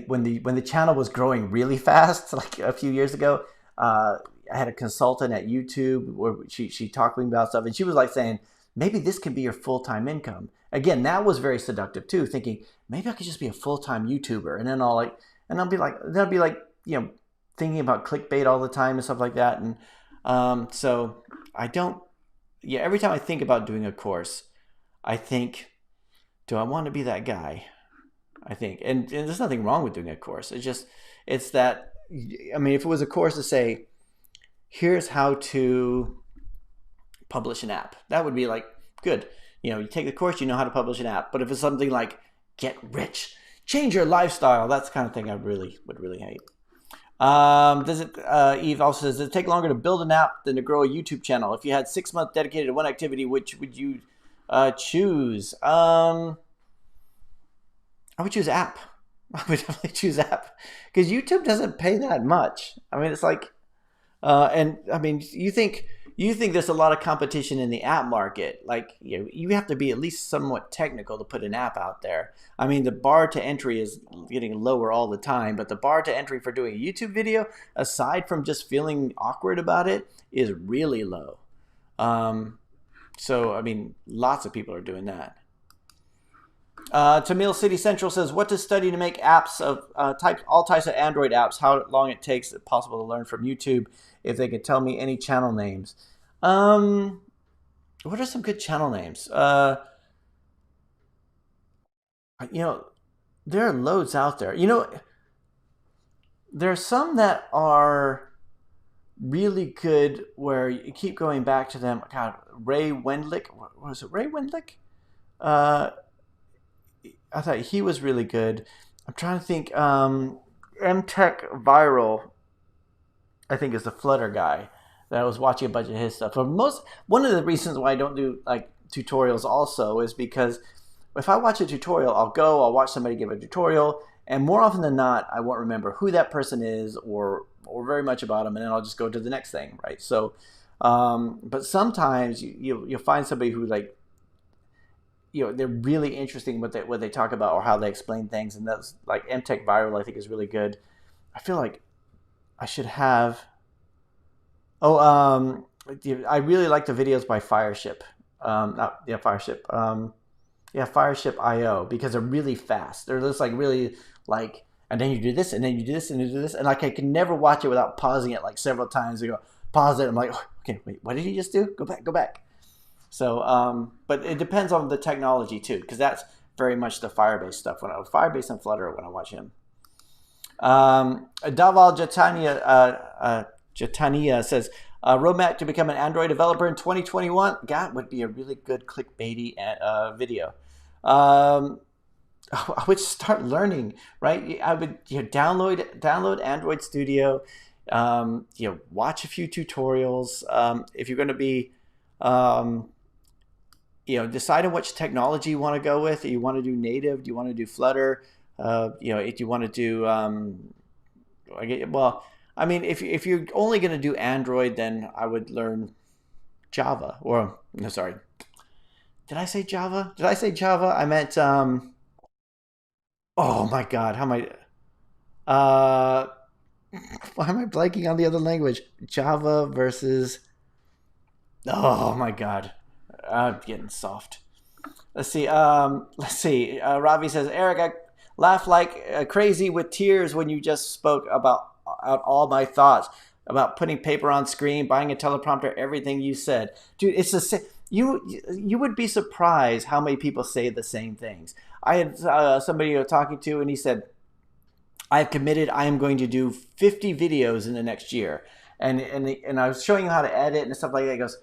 when the channel was growing really fast, like a few years ago, I had a consultant at YouTube where she talked to me about stuff, and she was like saying, maybe this can be your full-time income. Again, that was very seductive too, thinking maybe I could just be a full-time YouTuber, and then I'll be like, thinking about clickbait all the time and stuff like that. And so I don't, every time I think about doing a course, I think, do I want to be that guy? I think, and there's nothing wrong with doing a course. It's that, if it was a course to say, here's how to publish an app, that would be like, good. You take the course, you know how to publish an app. But if it's something like get rich, change your lifestyle, that's the kind of thing I would really hate. Eve also says, does it take longer to build an app than to grow a YouTube channel? If you had 6 months dedicated to one activity, which would you choose? I would choose app. I would definitely choose app because YouTube doesn't pay that much. It's like, you think there's a lot of competition in the app market. Like, you have to be at least somewhat technical to put an app out there. The bar to entry is getting lower all the time, but the bar to entry for doing a YouTube video, aside from just feeling awkward about it, is really low. Lots of people are doing that. Tamil City Central says, what to study to make apps of all types of Android apps, how long it takes, if possible, to learn from YouTube, if they could tell me any channel names. What are some good channel names? There are loads out there. There are some that are really good where you keep going back to them. God, Ray Wendlick. What was it? Ray Wendlick? I thought he was really good. I'm trying to think. MTech Viral, I think, is the Flutter guy that I was watching a bunch of his stuff. One of the reasons why I don't do like tutorials also is because if I watch a tutorial, I'll watch somebody give a tutorial, and more often than not, I won't remember who that person is or very much about them, and then I'll just go to the next thing, right? So, but sometimes you'll find somebody who like, they're really interesting what they talk about or how they explain things, and that's like MTech Viral, I think, is really good. I feel like I should have. I really like the videos by Fireship. Fireship. Fireship IO, because they're really fast. They're just like really like, and then you do this, and then you do this, and you do this, and like I can never watch it without pausing it like several times. I go pause it. I'm like, oh, okay, wait, what did he just do? Go back. So, but it depends on the technology too, because that's very much the Firebase stuff. Firebase and Flutter when I watch him. Daval Jatania says, roadmap to become an Android developer in 2021. That would be a really good clickbaity video. I would start learning, right? I would download Android Studio, watch a few tutorials. If you're going to be, decide on which technology you want to go with. Do you want to do native? Do you want to do Flutter? If you want to do, if you're only going to do Android, then I would learn Java. Did I say Java? I meant, oh my God, why am I blanking on the other language? Java versus, oh my God, I'm getting soft. Let's see. Ravi says, Eric, I laughed like crazy with tears when you just spoke about out all my thoughts about putting paper on screen, buying a teleprompter, everything you said. Dude, it's the same. You would be surprised how many people say the same things. I had somebody I was talking to, and he said, I've committed I am going to do 50 videos in the next year. And I was showing him how to edit and stuff like that. He goes,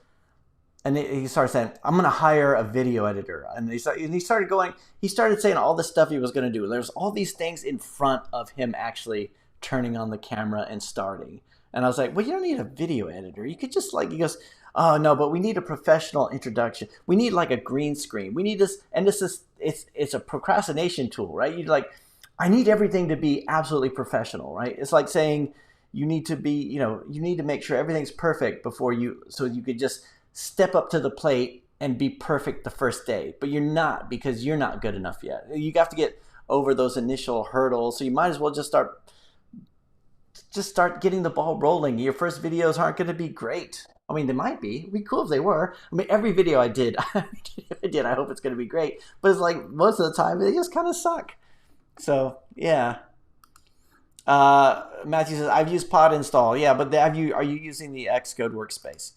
and he started saying, I'm going to hire a video editor. And he started saying all the stuff he was going to do. There's all these things in front of him actually turning on the camera and starting. And I was like, well, you don't need a video editor. You could just he goes, oh no, but we need a professional introduction. We need like a green screen. We need this, and it's a procrastination tool, right? I need everything to be absolutely professional, right? It's like saying you need to be, you need to make sure everything's perfect so you could just step up to the plate and be perfect the first day. But you're not, because you're not good enough yet. You have to get over those initial hurdles. So you might as well just start getting the ball rolling. Your first videos aren't going to be great. I mean, they might be. It'd be cool if they were. I mean, every video I did, I hope it's going to be great. But it's like most of the time, they just kind of suck. So, yeah. Matthew says, I've used pod install. Yeah, but are you using the Xcode workspace?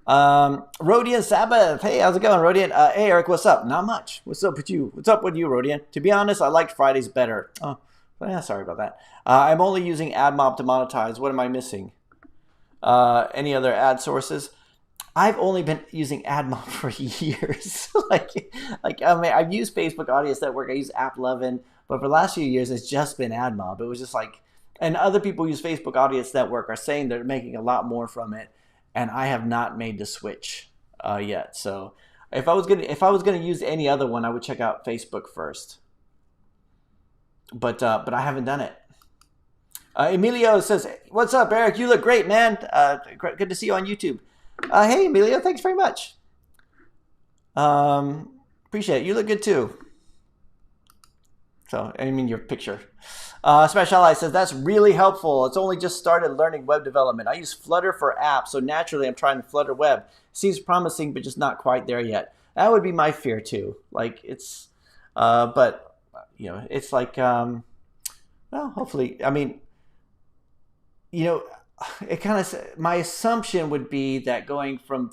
Rodian Sabbath. Hey, how's it going, Rodian? Hey, Eric, what's up? Not much. What's up with you? What's up with you, Rodian? To be honest, I liked Fridays better. Oh, yeah, sorry about that. I'm only using AdMob to monetize. What am I missing? Any other ad sources? I've only been using AdMob for years. I've used Facebook Audience Network. I use AppLovin, but for the last few years, it's just been AdMob. It was just and other people who use Facebook Audience Network are saying they're making a lot more from it, and I have not made the switch yet. So if I was gonna use any other one, I would check out Facebook first. But I haven't done it. Emilio says, what's up, Eric? You look great, man. Good to see you on YouTube. Hey, Emilio, thanks very much. Appreciate it. You look good too. So, I mean, your picture. Smash Ally says, that's really helpful. It's only just started learning web development. I use Flutter for apps, so naturally I'm trying Flutter web. Seems promising, but just not quite there yet. That would be my fear too. It's, but, it's well, hopefully, I mean, it kind of, my assumption would be that going from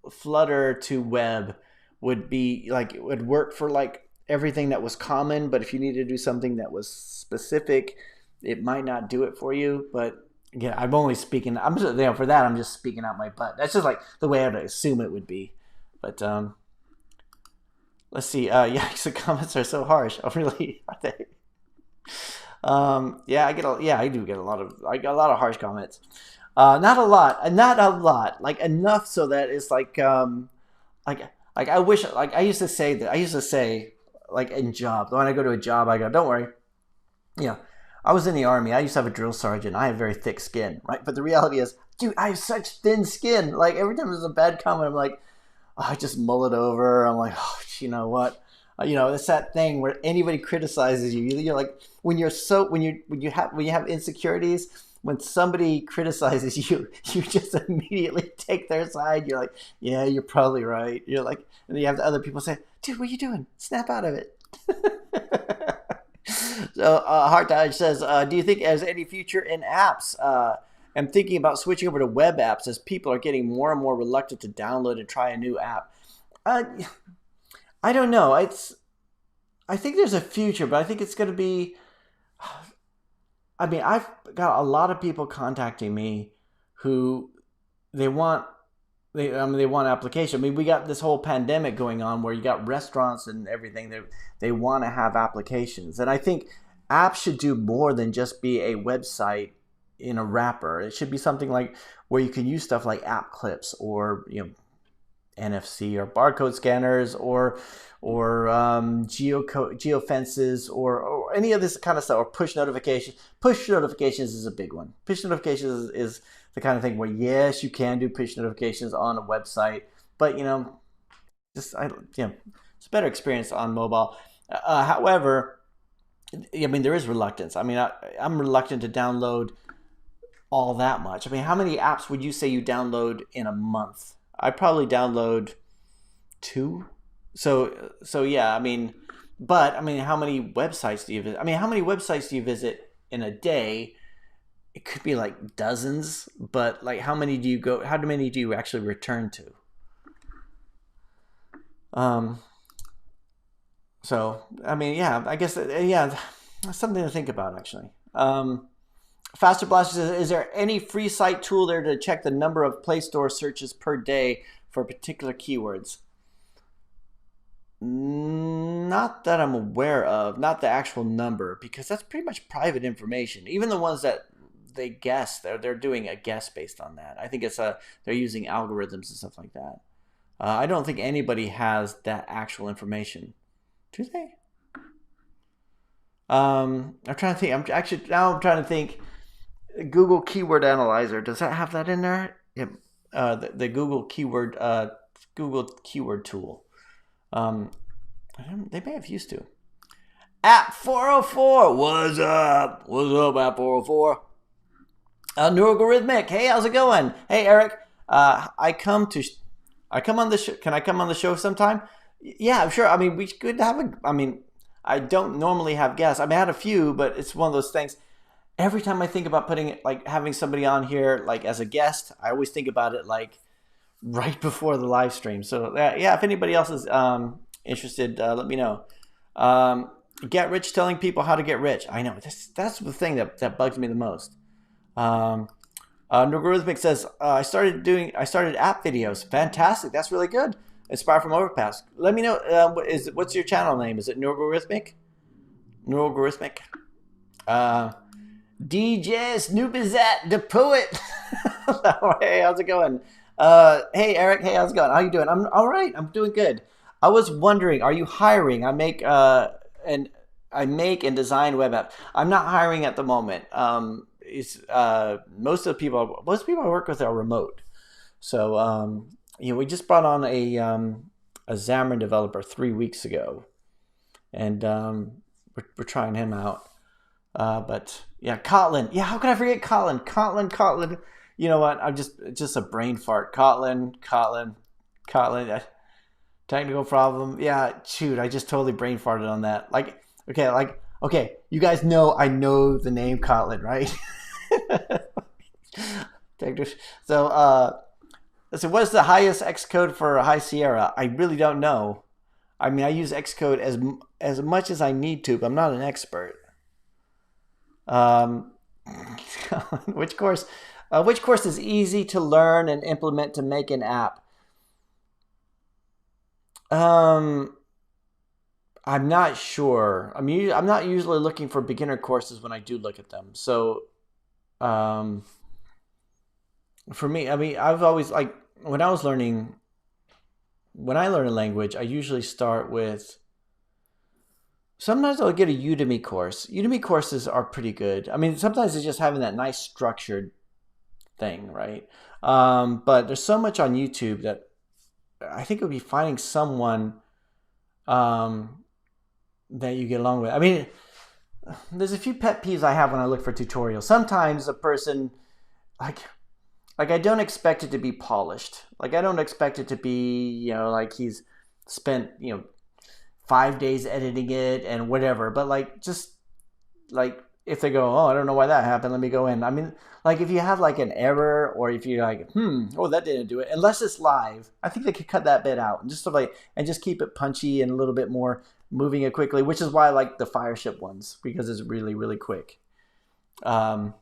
Flutter to web would be it would work for everything that was common, but if you needed to do something that was specific, it might not do it for you. But again, I'm only speaking, I'm just, for that, I'm just speaking out my butt. That's just the way I would assume it would be. But let's see. Yikes, the comments are so harsh. Oh, really? Are they? Yeah, I do get a lot of harsh comments. Not a lot, enough so that it's I wish, I used to say in jobs, when I go to a job, I go, don't worry, I was in the Army, I used to have a drill sergeant, I have very thick skin, right? But the reality is, dude, I have such thin skin. Every time there's a bad comment, I'm like, oh, I just mull it over. I'm like, oh, you know what? It's that thing where anybody criticizes you. You're like, when you have insecurities, when somebody criticizes you, you just immediately take their side. You're like, yeah, you're probably right. You're like, and then you have the other people say, dude, what are you doing? Snap out of it. So Heart Dodge says, do you think there's any future in apps? I'm thinking about switching over to web apps as people are getting more and more reluctant to download and try a new app. I don't know. I think there's a future, but I think it's going to be. I mean, I've got a lot of people contacting me who they want application. I mean, we got this whole pandemic going on where you got restaurants and everything. They want to have applications, and I think apps should do more than just be a website in a wrapper. It should be something where you can use stuff like app clips or NFC or barcode scanners or geofences or any of this kind of stuff, or push notifications. Push notifications is a big one. Push notifications is the kind of thing where, yes, you can do push notifications on a website, but it's a better experience on mobile. However, I mean, there is reluctance. I mean, I'm reluctant to download all that much. I mean, how many apps would you say you download in a month? I probably download 2. So yeah, I mean, how many websites do you visit? I mean, how many websites do you visit in a day? It could be dozens, but how many do you actually return to? So, I mean, yeah, I guess, yeah, that's something to think about, actually. Faster Blaster says, is there any free site tool there to check the number of Play Store searches per day for particular keywords? Not that I'm aware of, not the actual number, because that's pretty much private information. Even the ones that they guess, they're doing a guess based on that. I think it's they're using algorithms and stuff like that. I don't think anybody has that actual information. Do they? I'm trying to think. I'm trying to think. Google Keyword Analyzer, does that have that in there? Yep. The Google Keyword tool. They may have used to. App 404, what's up? What's up, App 404? Neurogorithmic, hey, how's it going? Hey, Eric, I come on the show. Can I come on the show sometime? Yeah, sure. I mean, we could have I don't normally have guests. I mean, I had a few, but it's one of those things. Every time I think about having somebody on here, like as a guest, I always think about it like right before the live stream. So yeah, if anybody else is interested, let me know. Get rich telling people how to get rich. I know that's the thing that bugs me the most. Neurogorithmic says I started app videos. Fantastic, that's really good. Inspired from Overpass. Let me know. What's your channel name? Is it Neurogorithmic? Neurogorithmic. DJ Snoopizette, the poet. Hey, how's it going? Hey, Eric. Hey, how's it going? How you doing? I'm all right. I'm doing good. I was wondering, are you hiring? I make and design web apps. I'm not hiring at the moment. Most people I work with are remote. So we just brought on a Xamarin developer 3 weeks ago, and we're trying him out. But yeah, Kotlin. Yeah, how could I forget Kotlin? Kotlin. You know what? I'm just a brain fart. Kotlin. Technical problem. Yeah, shoot, I just totally brain farted on that. Okay, you guys know I know the name Kotlin, right? So, what's the highest Xcode for High Sierra? I really don't know. I mean, I use Xcode as much as I need to, but I'm not an expert. Which course is easy to learn and implement to make an app? I'm not sure. I mean, I'm not usually looking for beginner courses when I do look at them. So, for me, I mean, I've always when I learn a language, I usually start with. Sometimes I'll get a Udemy course. Udemy courses are pretty good. I mean, sometimes it's just having that nice structured thing, right? But there's so much on YouTube that I think it would be finding someone that you get along with. I mean, there's a few pet peeves I have when I look for tutorials. Sometimes a person, I don't expect it to be polished. I don't expect it to be, he's spent, 5 days editing it and whatever. But if they go, oh, I don't know why that happened, let me go in. I mean, if you have an error, or if you're that didn't do it, unless it's live, I think they could cut that bit out and just keep it punchy and a little bit more moving it quickly, which is why I like the Fireship ones, because it's really, really quick. And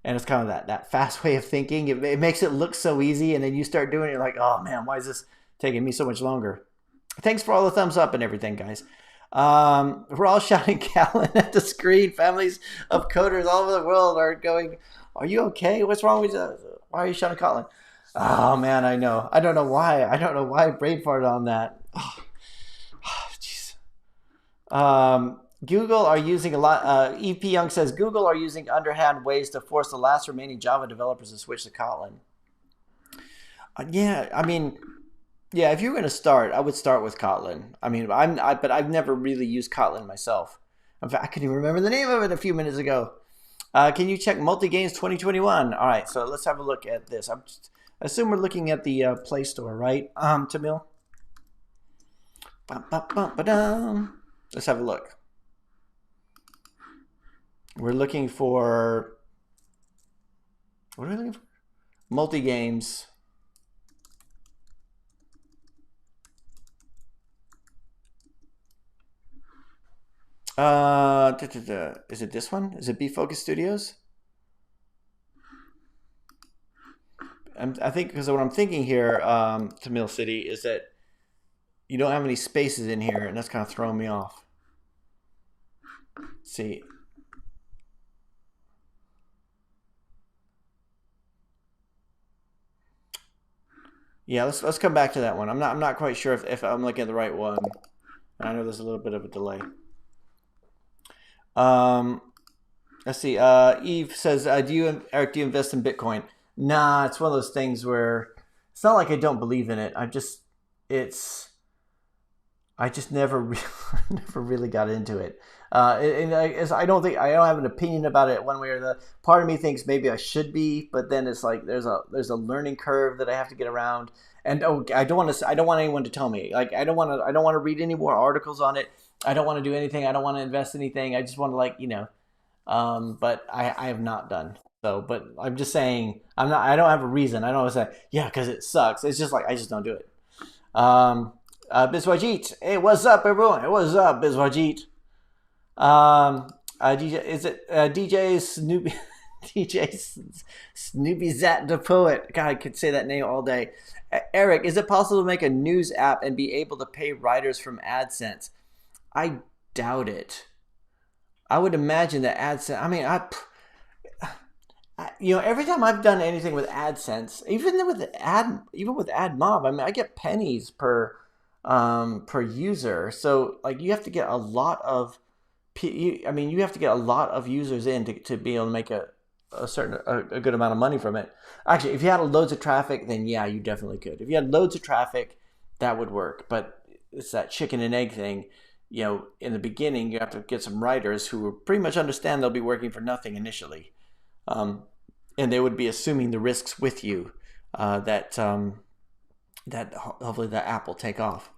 it's kind of that fast way of thinking. It makes it look so easy, and then you start doing it, you're like, oh man, why is this taking me so much longer? Thanks for all the thumbs up and everything, guys. We're all shouting Callan at the screen. Families of coders all over the world are going, are you okay? What's wrong with you? Why are you shouting Kotlin? Oh, man, I know. I don't know why. I brain farted on that. Oh, jeez. Google are using a lot. EP Young says, Google are using underhand ways to force the last remaining Java developers to switch to Kotlin. Yeah, I mean... Yeah, if you're going to start, I would start with Kotlin. I mean, but I've never really used Kotlin myself. In fact, I couldn't even remember the name of it a few minutes ago. Can you check Multi-Games 2021? All right, so let's have a look at this. I assume we're looking at the Play Store, right, Tamil? Let's have a look. We're looking for... What are we looking for? Multi-Games. Is it this one? Is it Be Focus Studios? I think because what I'm thinking here, Tamil City, is that you don't have any spaces in here, and that's kind of throwing me off. Let's see. Yeah, let's come back to that one. I'm not quite sure if I'm looking at the right one. I know there's a little bit of a delay. Let's see. Eve says, Eric, do you invest in Bitcoin? Nah, it's one of those things where it's not like I don't believe in it. I just never never really got into it. And I don't have an opinion about it one way or the. Part of me thinks maybe I should be, but then it's like there's a learning curve that I have to get around. And I don't want anyone to tell me. Like I don't want to read any more articles on it. I don't want to do anything. I don't want to invest anything. I just want to but I have not done so. But I'm just saying I don't have a reason. I don't want to say yeah because it sucks. It's just like I just don't do it. Biswajit, hey, what's up, everyone? What's up, Biswajit? DJ Snoopy, DJ Snoopy Zat the Poet? God, I could say that name all day. Eric, is it possible to make a news app and be able to pay writers from AdSense? I doubt it. I would imagine that AdSense. I mean, every time I've done anything with AdSense, even with AdMob, I mean, I get pennies per user. So like you have to get a lot of you have to get a lot of users in to be able to make a good amount of money from it. Actually, if you had loads of traffic, then yeah, you definitely could. If you had loads of traffic, that would work. But it's that chicken and egg thing. In the beginning, you have to get some writers who pretty much understand they'll be working for nothing initially. And they would be assuming the risks with you that hopefully that app will take off.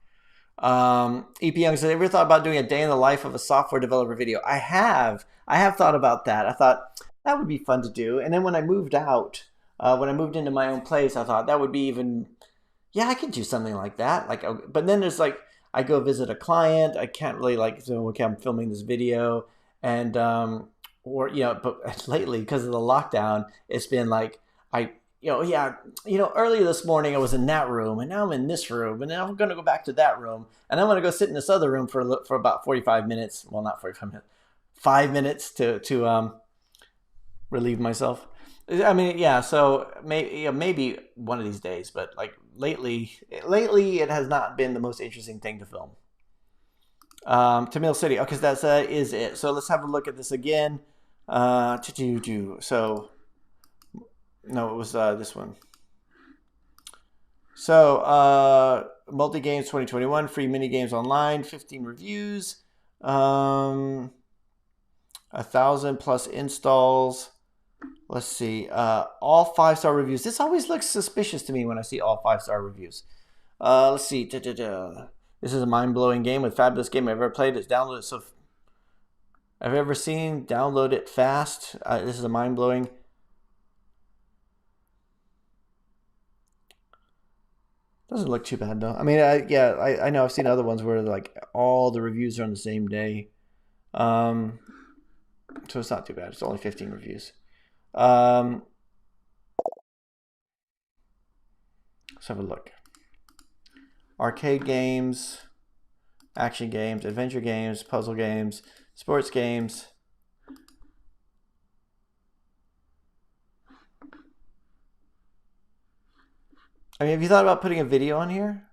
EP Young said, ever thought about doing a day in the life of a software developer video? I have thought about that. I thought that would be fun to do. And then when I moved out, when I moved into my own place, I thought that would be I could do something like that. But then there's I go visit a client. I can't really okay, I'm filming this video and, but lately because of the lockdown, it's been earlier this morning I was in that room, and now I'm in this room, and now I'm going to go back to that room, and I'm going to go sit in this other room for about 45 minutes. Well, not 45 minutes, 5 minutes to relieve myself. I mean, yeah. So maybe one of these days, but lately it has not been the most interesting thing to film. Tamil City. Okay, that is it. So let's have a look at this again. So. No, it was this one. So, Multi Games 2021, free mini games online, 15 reviews, 1,000 plus installs. Let's see, all 5-star reviews. This always looks suspicious to me when I see all 5-star reviews. Let's see. This is a mind-blowing game, with fabulous game I've ever played. It's downloaded so I've ever seen. Download it fast. This is a mind-blowing. Doesn't look too bad though. I mean, I know I've seen other ones where all the reviews are on the same day, so it's not too bad. It's only 15 reviews. Let's have a look. Arcade games, action games, adventure games, puzzle games, sports games. I mean, have you thought about putting a video on here?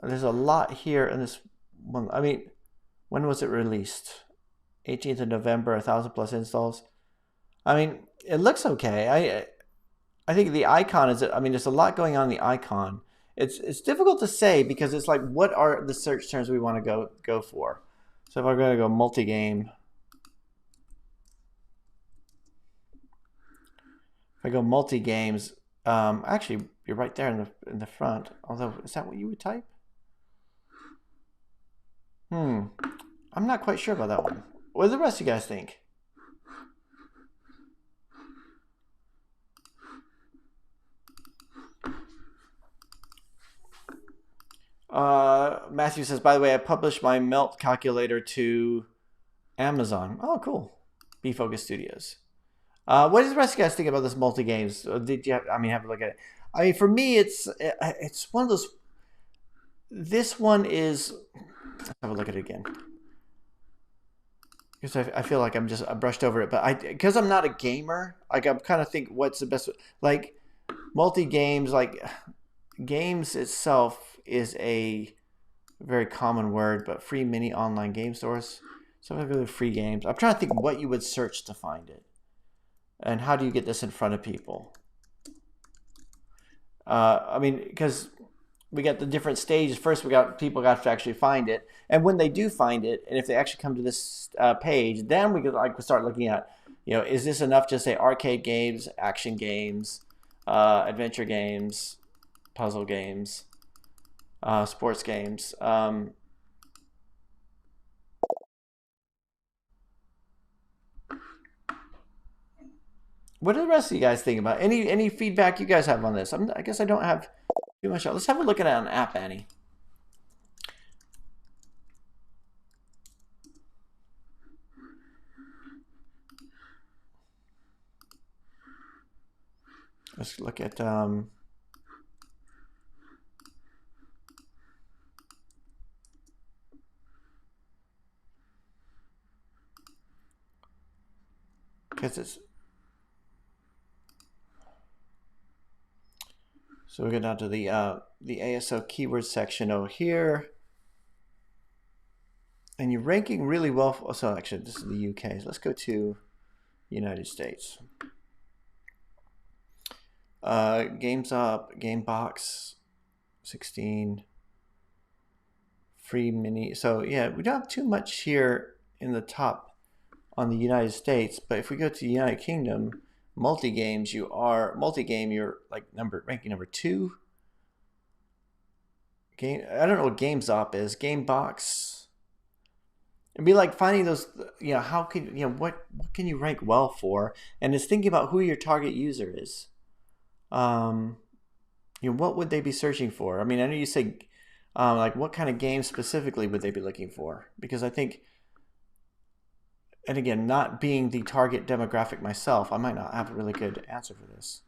There's a lot here in this one. I mean, when was it released? 18th of November, 1,000 plus installs. I mean, it looks okay. I think the icon is, I mean, there's a lot going on in the icon. It's difficult to say because it's what are the search terms we want to go for? So if I'm going to go multi-game, if I go multi-games, actually, you're right there in the front. Although, is that what you would type? I'm not quite sure about that one. What do the rest of you guys think? Matthew says, by the way, I published my melt calculator to Amazon. Oh, cool. Focus Studios. What does the rest of you guys think about this multi games? Did you have a look at it? I mean, for me, it's one of those. This one is. Let's have a look at it again. Because I feel like I brushed over it, but because I'm not a gamer, like I'm kind of think what's the best, like multi games, like games itself is a very common word, but free mini online game stores. So I go to free games. I'm trying to think what you would search to find it, and how do you get this in front of people? I mean, because we got the different stages. First, people got to actually find it, and when they do find it, and if they actually come to this page, then we could start looking at, is this enough to say arcade games, action games, adventure games, puzzle games, sports games. What do the rest of you guys think about any feedback you guys have on this? I guess I don't have too much. Let's have a look at it on App Annie. Let's look at because it's. So we go down to the ASO keyword section over here, and you're ranking really well. So actually, this is the UK. So let's go to United States. Games Up, Game Box, 16, free mini. So yeah, we don't have too much here in the top on the United States, but if we go to the United Kingdom. Multi-game, you're like ranking number 2. I don't know what GameStop is. Game Box. It'd be like finding those, how can, what can you rank well for? And it's thinking about who your target user is. What would they be searching for? I mean, I know you say, like what kind of game specifically would they be looking for? Because I think, and again, not being the target demographic myself, I might not have a really good answer for this.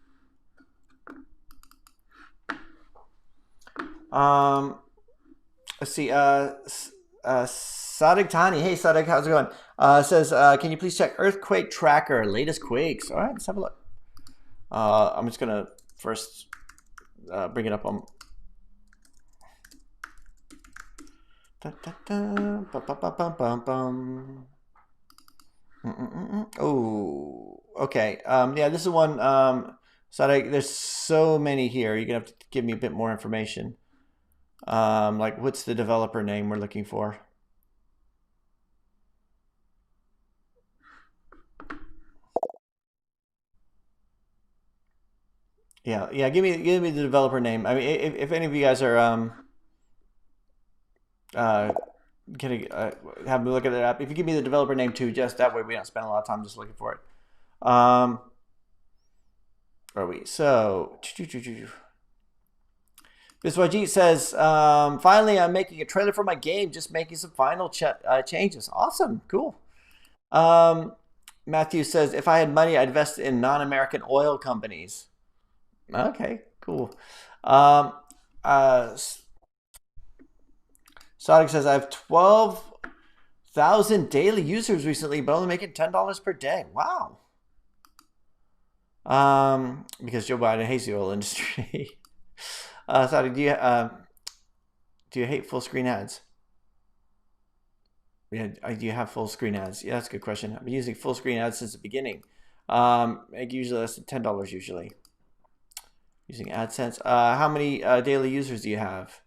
Let's see. Sadik Tani. Hey, Sadik, how's it going? Says, can you please check Earthquake Tracker, latest quakes? All right, let's have a look. I'm just going to first bring it up on. Oh, okay. Yeah, this is one. So there's so many here. You're gonna have to give me a bit more information. Like what's the developer name we're looking for? Yeah. Give me the developer name. I mean, if any of you guys are have me look at the app. If you give me the developer name too, just that way we don't spend a lot of time just looking for it. Are we? So, Biswajit says, finally, I'm making a trailer for my game, just making some final changes. Awesome. Cool. Matthew says, if I had money, I'd invest in non-American oil companies. Okay, cool. Sonic says, I have 12,000 daily users recently, but only making $10 per day. Wow. Because Joe Biden hates the oil industry. Sonic, do you hate full screen ads? Yeah, do you have full screen ads? Yeah, that's a good question. I've been using full screen ads since the beginning. Make usually less than $10 usually. Using AdSense. How many daily users do you have?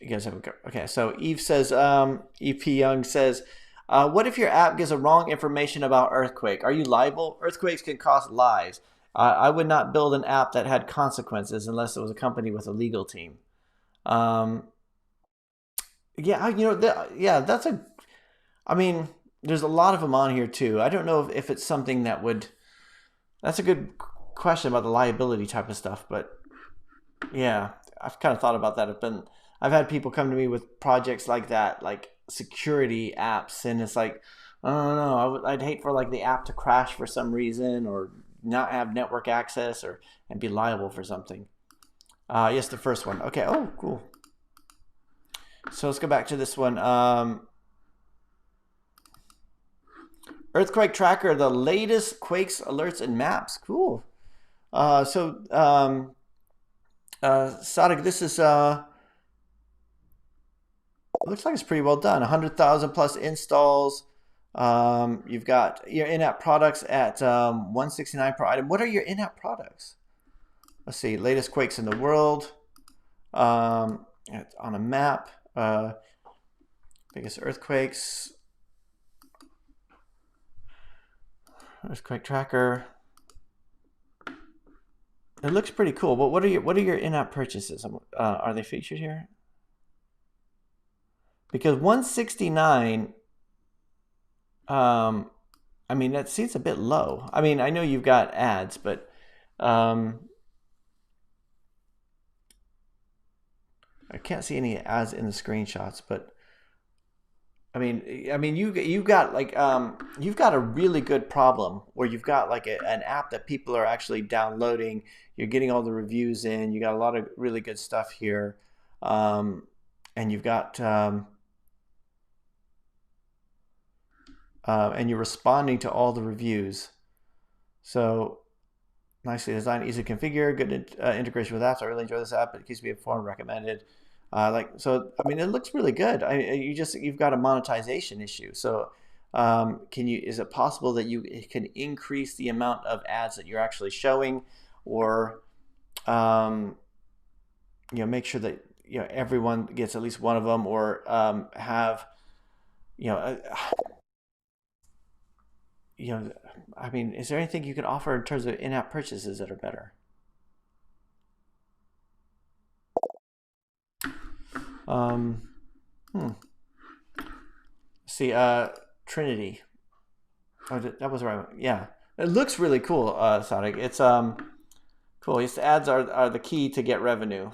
You guys haven't. Okay, so Eve says, EP Young says, what if your app gives a wrong information about earthquake? Are you liable? Earthquakes can cost lives. I would not build an app that had consequences unless it was a company with a legal team. Yeah, that's a. I mean, there's a lot of them on here too. I don't know if it's something that would. That's a good question about the liability type of stuff, but yeah, I've kind of thought about that. I've had people come to me with projects like that, like security apps, and it's like, I don't know, I'd hate for like the app to crash for some reason or not have network access or and be liable for something. Yes, the first one. Okay. Oh, cool. So let's go back to this one. Earthquake tracker, the latest quakes, alerts, and maps. Cool. Sadik, this is looks like it's pretty well done. 100,000 plus installs. You've got your in-app products at 169 per item. What are your in-app products? Let's see. Latest quakes in the world. On a map. Biggest earthquakes. Earthquake tracker. It looks pretty cool. But what are your in-app purchases? Are they featured here? Because 169, I mean, that seems a bit low. I mean, I know you've got ads, but I can't see any ads in the screenshots. But I mean, you've got like you've got a really good problem where you've got like an app that people are actually downloading. You're getting all the reviews in. You got a lot of really good stuff here, and you've got and you're responding to all the reviews. So nicely designed, easy to configure, good integration with apps. I really enjoy this app. It keeps me informed, recommended. So I mean, it looks really good. You've got a monetization issue. So is it possible that you can increase the amount of ads that you're actually showing, or make sure that everyone gets at least one of them, or have I mean, is there anything you can offer in terms of in-app purchases that are better? See, Trinity. Oh, that was the right one. Yeah, it looks really cool, Sonic. It's cool. These ads are the key to get revenue.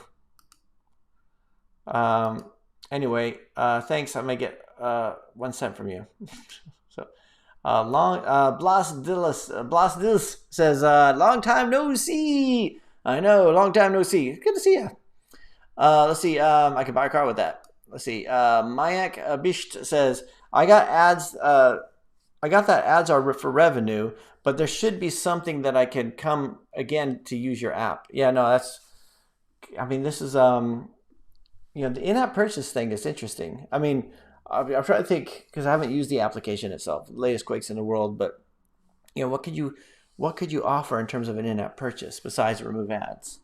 Anyway, thanks. I may get 1 cent from you. So, Blasdillis says, long time no see. I know, long time no see. Good to see you. Let's see. I can buy a car with that. Let's see. Mayak Bisht says, I got ads. I got that ads are for revenue, but there should be something that I can come again to use your app. Yeah, no, that's. I mean, this is the in-app purchase thing is interesting. I mean, I'm trying to think because I haven't used the application itself, latest quakes in the world, but what could you offer in terms of an in-app purchase besides remove ads?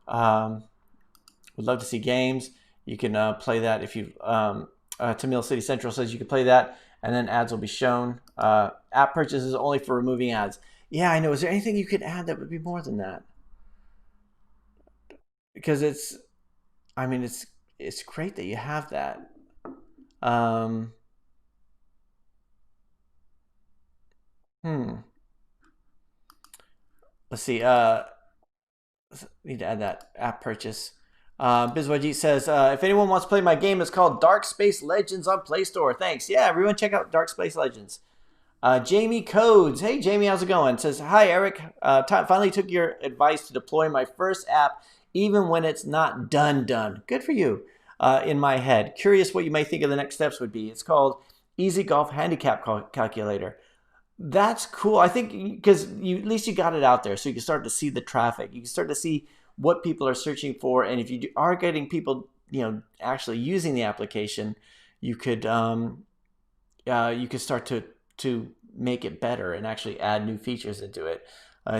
Would love to see games. You can play that if you. Tamil City Central says you can play that, and then ads will be shown. App purchases only for removing ads. Yeah, I know. Is there anything you could add that would be more than that? Because it's great that you have that. Let's see. Need to add that app purchase. BizYG says, if anyone wants to play my game, it's called Dark Space Legends on Play Store. Thanks. Yeah, everyone check out Dark Space Legends. Jamie Codes. Hey, Jamie, how's it going? Says, hi, Eric. Finally took your advice to deploy my first app, even when it's not done. Good for you. In my head. Curious what you might think of the next steps would be. It's called Easy Golf Handicap Calculator. That's cool. I think because at least you got it out there, so you can start to see the traffic. You can start to see what people are searching for, and if you are getting people, actually using the application, you could start to make it better and actually add new features into it.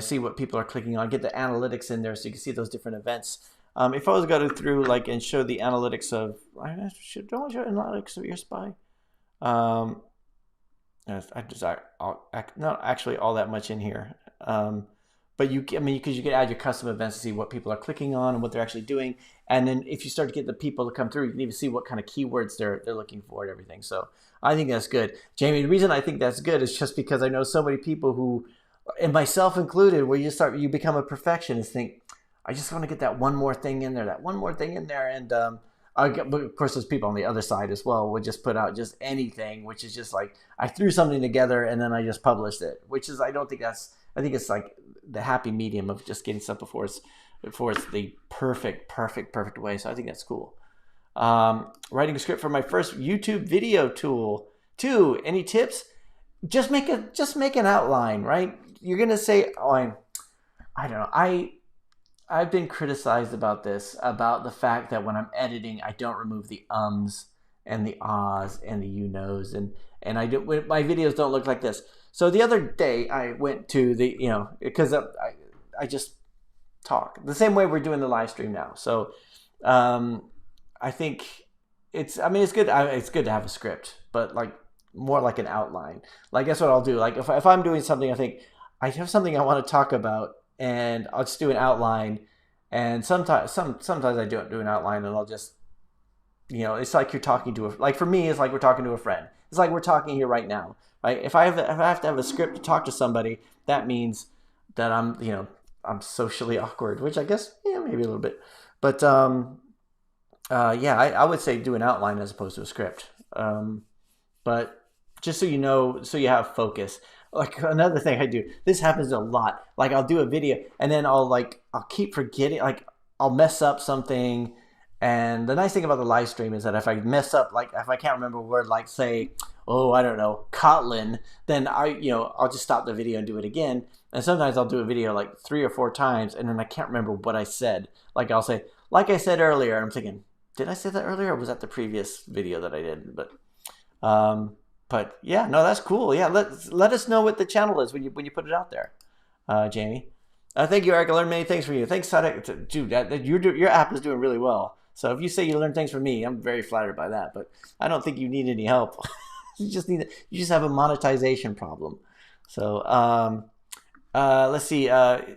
See what people are clicking on, get the analytics in there so you can see those different events. If I was going to go through and show the analytics of, don't I show analytics of your spy? Not actually all that much in here. But because you can add your custom events to see what people are clicking on and what they're actually doing. And then if you start to get the people to come through, you can even see what kind of keywords they're looking for and everything. So I think that's good. Jamie, the reason I think that's good is just because I know so many people who, and myself included, where you become a perfectionist, think, I just want to get that one more thing in there, and But of course, there's people on the other side as well would just put out just anything, which is just like I threw something together and then I just published it, which is I think it's like the happy medium of just getting stuff before it's the perfect way. So I think that's cool. Writing a script for my first YouTube video tool. 2, any tips? Just make an outline, right? You're gonna say, oh, I don't know. I've been criticized about the fact that when I'm editing, I don't remove the ums and the ahs and the you knows, and my videos don't look like this. So the other day I went to the, because I just talk the same way we're doing the live stream now. So I think it's good. It's good to have a script, but like more like an outline. Like that's what I'll do. Like if I'm doing something, I think I have something I want to talk about, and I'll just do an outline. And sometimes I don't do an outline, and I'll just, it's like you're talking to like for me, it's like we're talking to a friend. It's like we're talking here right now, right? If I have to have a script to talk to somebody, that means that I'm socially awkward, which I guess, maybe a little bit. But I would say do an outline as opposed to a script. But just so you know, so you have focus. Like another thing I do, this happens a lot. Like I'll do a video and then I'll keep forgetting, like I'll mess up something. And the nice thing about the live stream is that if I mess up, like if I can't remember a word, like say, oh, I don't know, Kotlin, then I'll just stop the video and do it again. And sometimes I'll do a video like 3 or 4 times and then I can't remember what I said. Like I'll say, like I said earlier, and I'm thinking, did I say that earlier or was that the previous video that I did? But yeah, no, that's cool. Yeah, let us know what the channel is when you put it out there, Jamie. Thank you, Eric. I learned many things from you. Thanks, Sadek. Dude, your app is doing really well. So if you say you learned things from me, I'm very flattered by that. But I don't think you need any help. you just have a monetization problem. So let's see.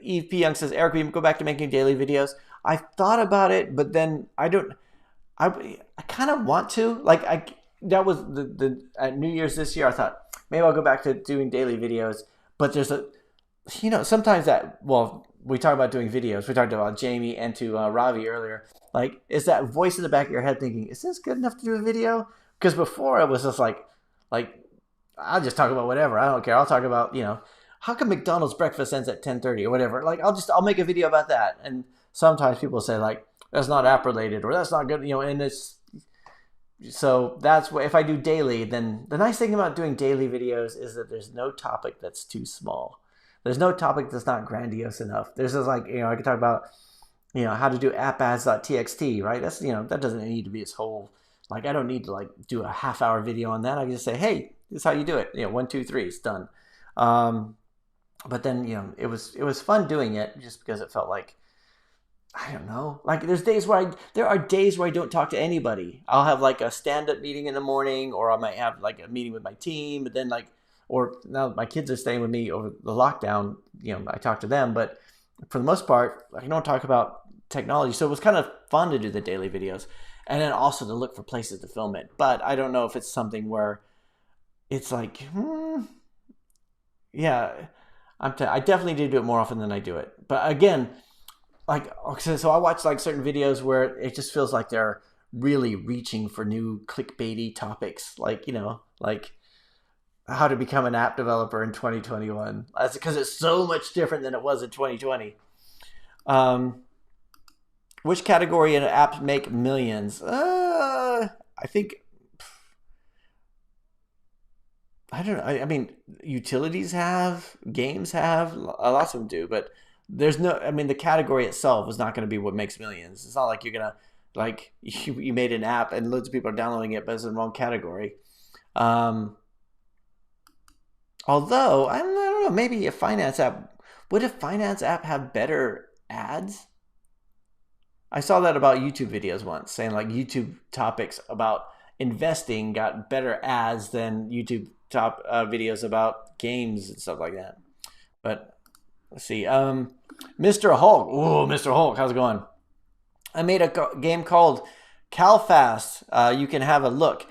Eve P. Young says, Eric, we go back to making daily videos. I thought about it, but then I kind of want to. That was at New Year's this year. I thought maybe I'll go back to doing daily videos. But there's sometimes we talk about doing videos. We talked about Jamie and to Ravi earlier. Like, is that voice in the back of your head thinking, is this good enough to do a video? Because before it was just like I'll just talk about whatever. I don't care. I'll talk about, how come McDonald's breakfast ends at 10:30 or whatever. Like I'll make a video about that. And sometimes people say like, that's not app related or that's not good, and it's. So that's what, if I do daily, then the nice thing about doing daily videos is that there's no topic that's too small. There's no topic that's not grandiose enough. There's just like, I can talk about, how to do appads.txt, right? That's, that doesn't need to be its whole, like, I don't need to do a half-hour video on that. I can just say, hey, this is how you do it. 1, 2, 3, it's done. But then, it was fun doing it just because it felt like, I don't know. Like there are days where I don't talk to anybody. I'll have like a stand-up meeting in the morning, or I might have like a meeting with my team. But then or now my kids are staying with me over the lockdown. I talk to them, but for the most part, I don't talk about technology. So it was kind of fun to do the daily videos, and then also to look for places to film it. But I don't know if it's something where it's like, yeah, I definitely need to do it more often than I do it. But again. So I watch certain videos where it just feels like they're really reaching for new clickbaity topics, like how to become an app developer in 2021. That's because it's so much different than it was in 2020. Which category in apps make millions? I think, I don't know. I mean, utilities have, games have, lots of them do, but there's the category itself is not going to be what makes millions. It's not like you're going to, you made an app and loads of people are downloading it, but it's in the wrong category. Although, I don't know, maybe a finance app. Would a finance app have better ads? I saw that about YouTube videos once, saying YouTube topics about investing got better ads than YouTube top videos about games and stuff like that. But let's see. Mr. Hulk. Ooh, Mr. Hulk, how's it going? I made a game called CalFast. You can have a look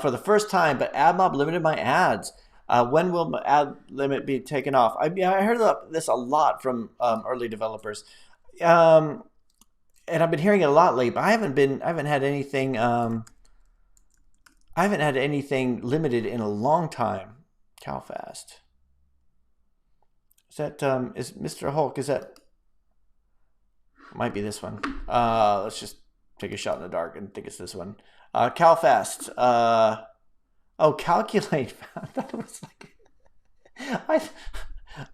for the first time, but AdMob limited my ads. When will my ad limit be taken off? I heard this a lot from early developers. and I've been hearing it a lot lately, but I haven't had anything limited in a long time. CalFast. Is that is Mr. Hulk? Is that might be this one? Let's just take a shot in the dark and think it's this one. CalFast. Oh, calculate. I thought it was like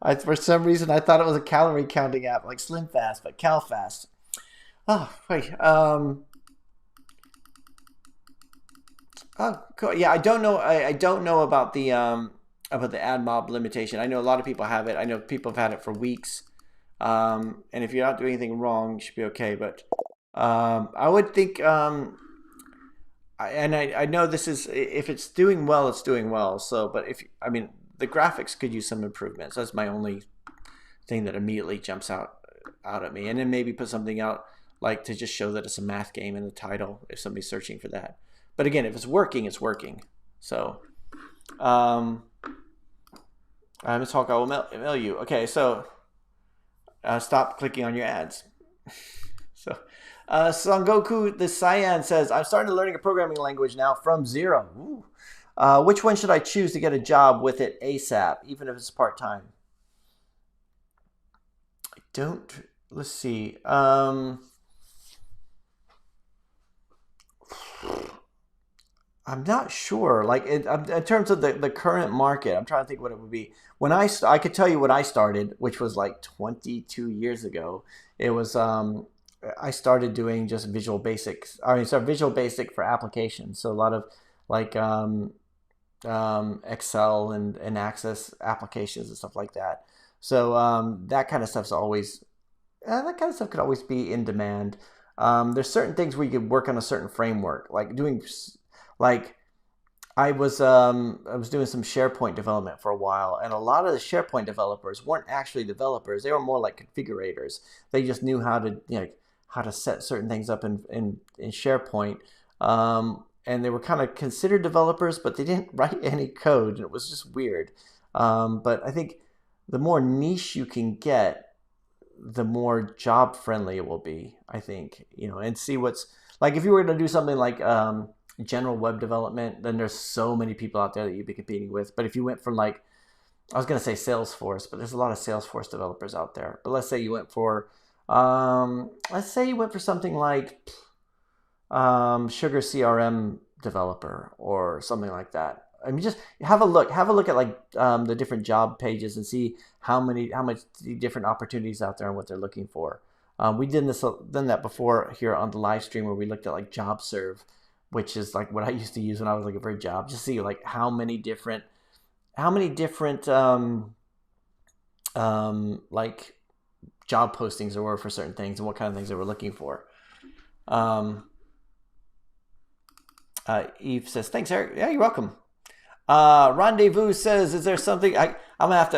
I for some reason I thought it was a calorie counting app like SlimFast, but CalFast. Oh wait. Oh, cool. Yeah, I don't know. I don't know about the ad mob limitation. I know a lot of people have it. I know people have had it for weeks. And if you're not doing anything wrong, you should be okay. But I would think, I know this is, if it's doing well, it's doing well. So, but the graphics could use some improvements. That's my only thing that immediately jumps out at me. And then maybe put something out like to just show that it's a math game in the title if somebody's searching for that. But again, if it's working, it's working. So, Ms. Hulk, I will mail you. Okay, so stop clicking on your ads. So, Son Goku the Cyan says, I'm starting to learning a programming language now from zero. Ooh. Which one should I choose to get a job with it ASAP, even if it's part-time? Let's see. I'm not sure. Like in terms of the current market, I'm trying to think what it would be. When I could tell you when I started, which was like 22 years ago. It was I started doing just Visual Basics. Visual Basic for applications. So a lot of like Excel and Access applications and stuff like that. So that kind of stuff's always that kind of stuff could always be in demand. There's certain things where you could work on a certain framework, like doing. Like I was doing some SharePoint development for a while, and a lot of the SharePoint developers weren't actually developers. They were more like configurators. They just knew how to set certain things up in SharePoint. And they were kind of considered developers, but they didn't write any code, and it was just weird. But I think the more niche you can get, the more job friendly it will be, I think, and see what's like if you were to do something like general web development, then there's so many people out there that you'd be competing with. But if you went from like, I was going to say Salesforce, but there's a lot of Salesforce developers out there. But let's say you went for, something like Sugar CRM developer or something like that. I mean, just have a look at like the different job pages and see how much different opportunities out there and what they're looking for. We done that before here on the live stream where we looked at like JobServe, which is like what I used to use when I was looking for a job, just see like how many different like job postings there were for certain things and what kind of things they were looking for. Eve says, thanks, Eric. Yeah, you're welcome. Rendezvous says, is there something I'm gonna have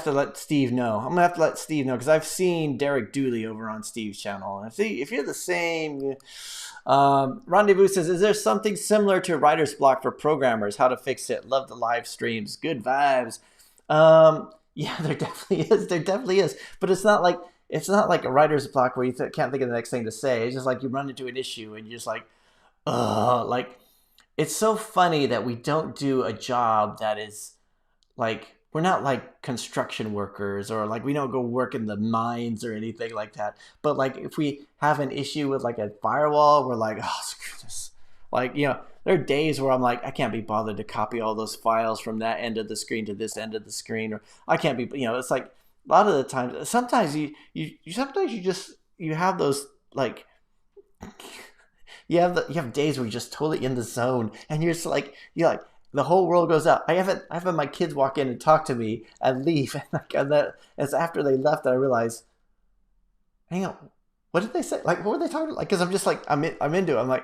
to let Steve know. I'm gonna have to let Steve know because I've seen Derek Dooley over on Steve's channel. And if you're the same, Rendezvous says, is there something similar to writer's block for programmers? How to fix it? Love the live streams. Good vibes. Yeah, there definitely is. There definitely is. But it's not like a writer's block where you can't think of the next thing to say. It's just like you run into an issue and you're just like, like it's so funny that we don't do a job that is like. We're not like construction workers or like we don't go work in the mines or anything like that. But like if we have an issue with like a firewall, we're like, oh, screw this. Like, there are days where I'm like, I can't be bothered to copy all those files from that end of the screen to this end of the screen. Or I can't be, it's like a lot of the times, sometimes you have those like, you have days where you're just totally in the zone and you're just like, the whole world goes out. I've had my kids walk in and talk to me and leave. And it's after they left that I realize, hang on, what did they say? Like, what were they talking about? Like, because I'm just like, I'm into it. I'm like,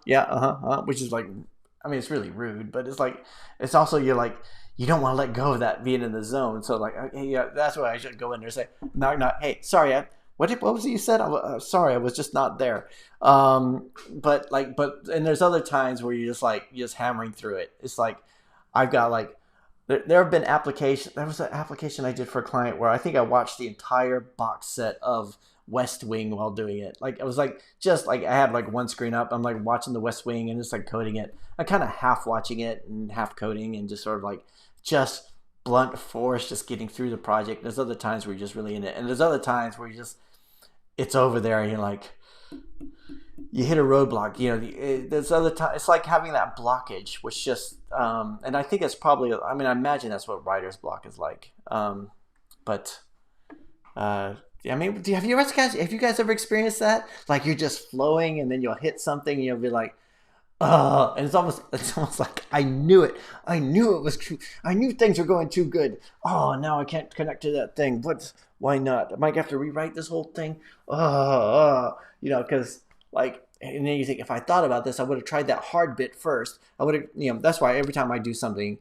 yeah, which is like, I mean, it's really rude, but it's like, it's also, you're like, you don't want to let go of that being in the zone. So like, hey, yeah, that's why I should go in there and say, knock, knock. Hey, sorry, what was it you said? Sorry, I was just not there. But there's other times where you're just hammering through it. It's like, I've got like, there have been applications. There was an application I did for a client where I think I watched the entire box set of West Wing while doing it. Like I was like just like I had like one screen up. I'm like watching the West Wing and just like coding it. I'm kind of half watching it and half coding and just sort of like just blunt force, just getting through the project. There's other times where you're just really in it, and there's other times where you just it's over there and you're like you hit a roadblock. You know, there's other times it's like having that blockage, which just and I think it's probably. I mean, I imagine that's what writer's block is like. But I mean, have you guys ever experienced that? Like you're just flowing and then you'll hit something and you'll be like, oh, and it's almost like I knew it. I knew it was true. I knew things were going too good. Oh, now I can't connect to that thing. Why not? I might have to rewrite this whole thing. You know, because like, and then you think if I thought about this, I would have tried that hard bit first. I would have, you know, that's why every time I do something,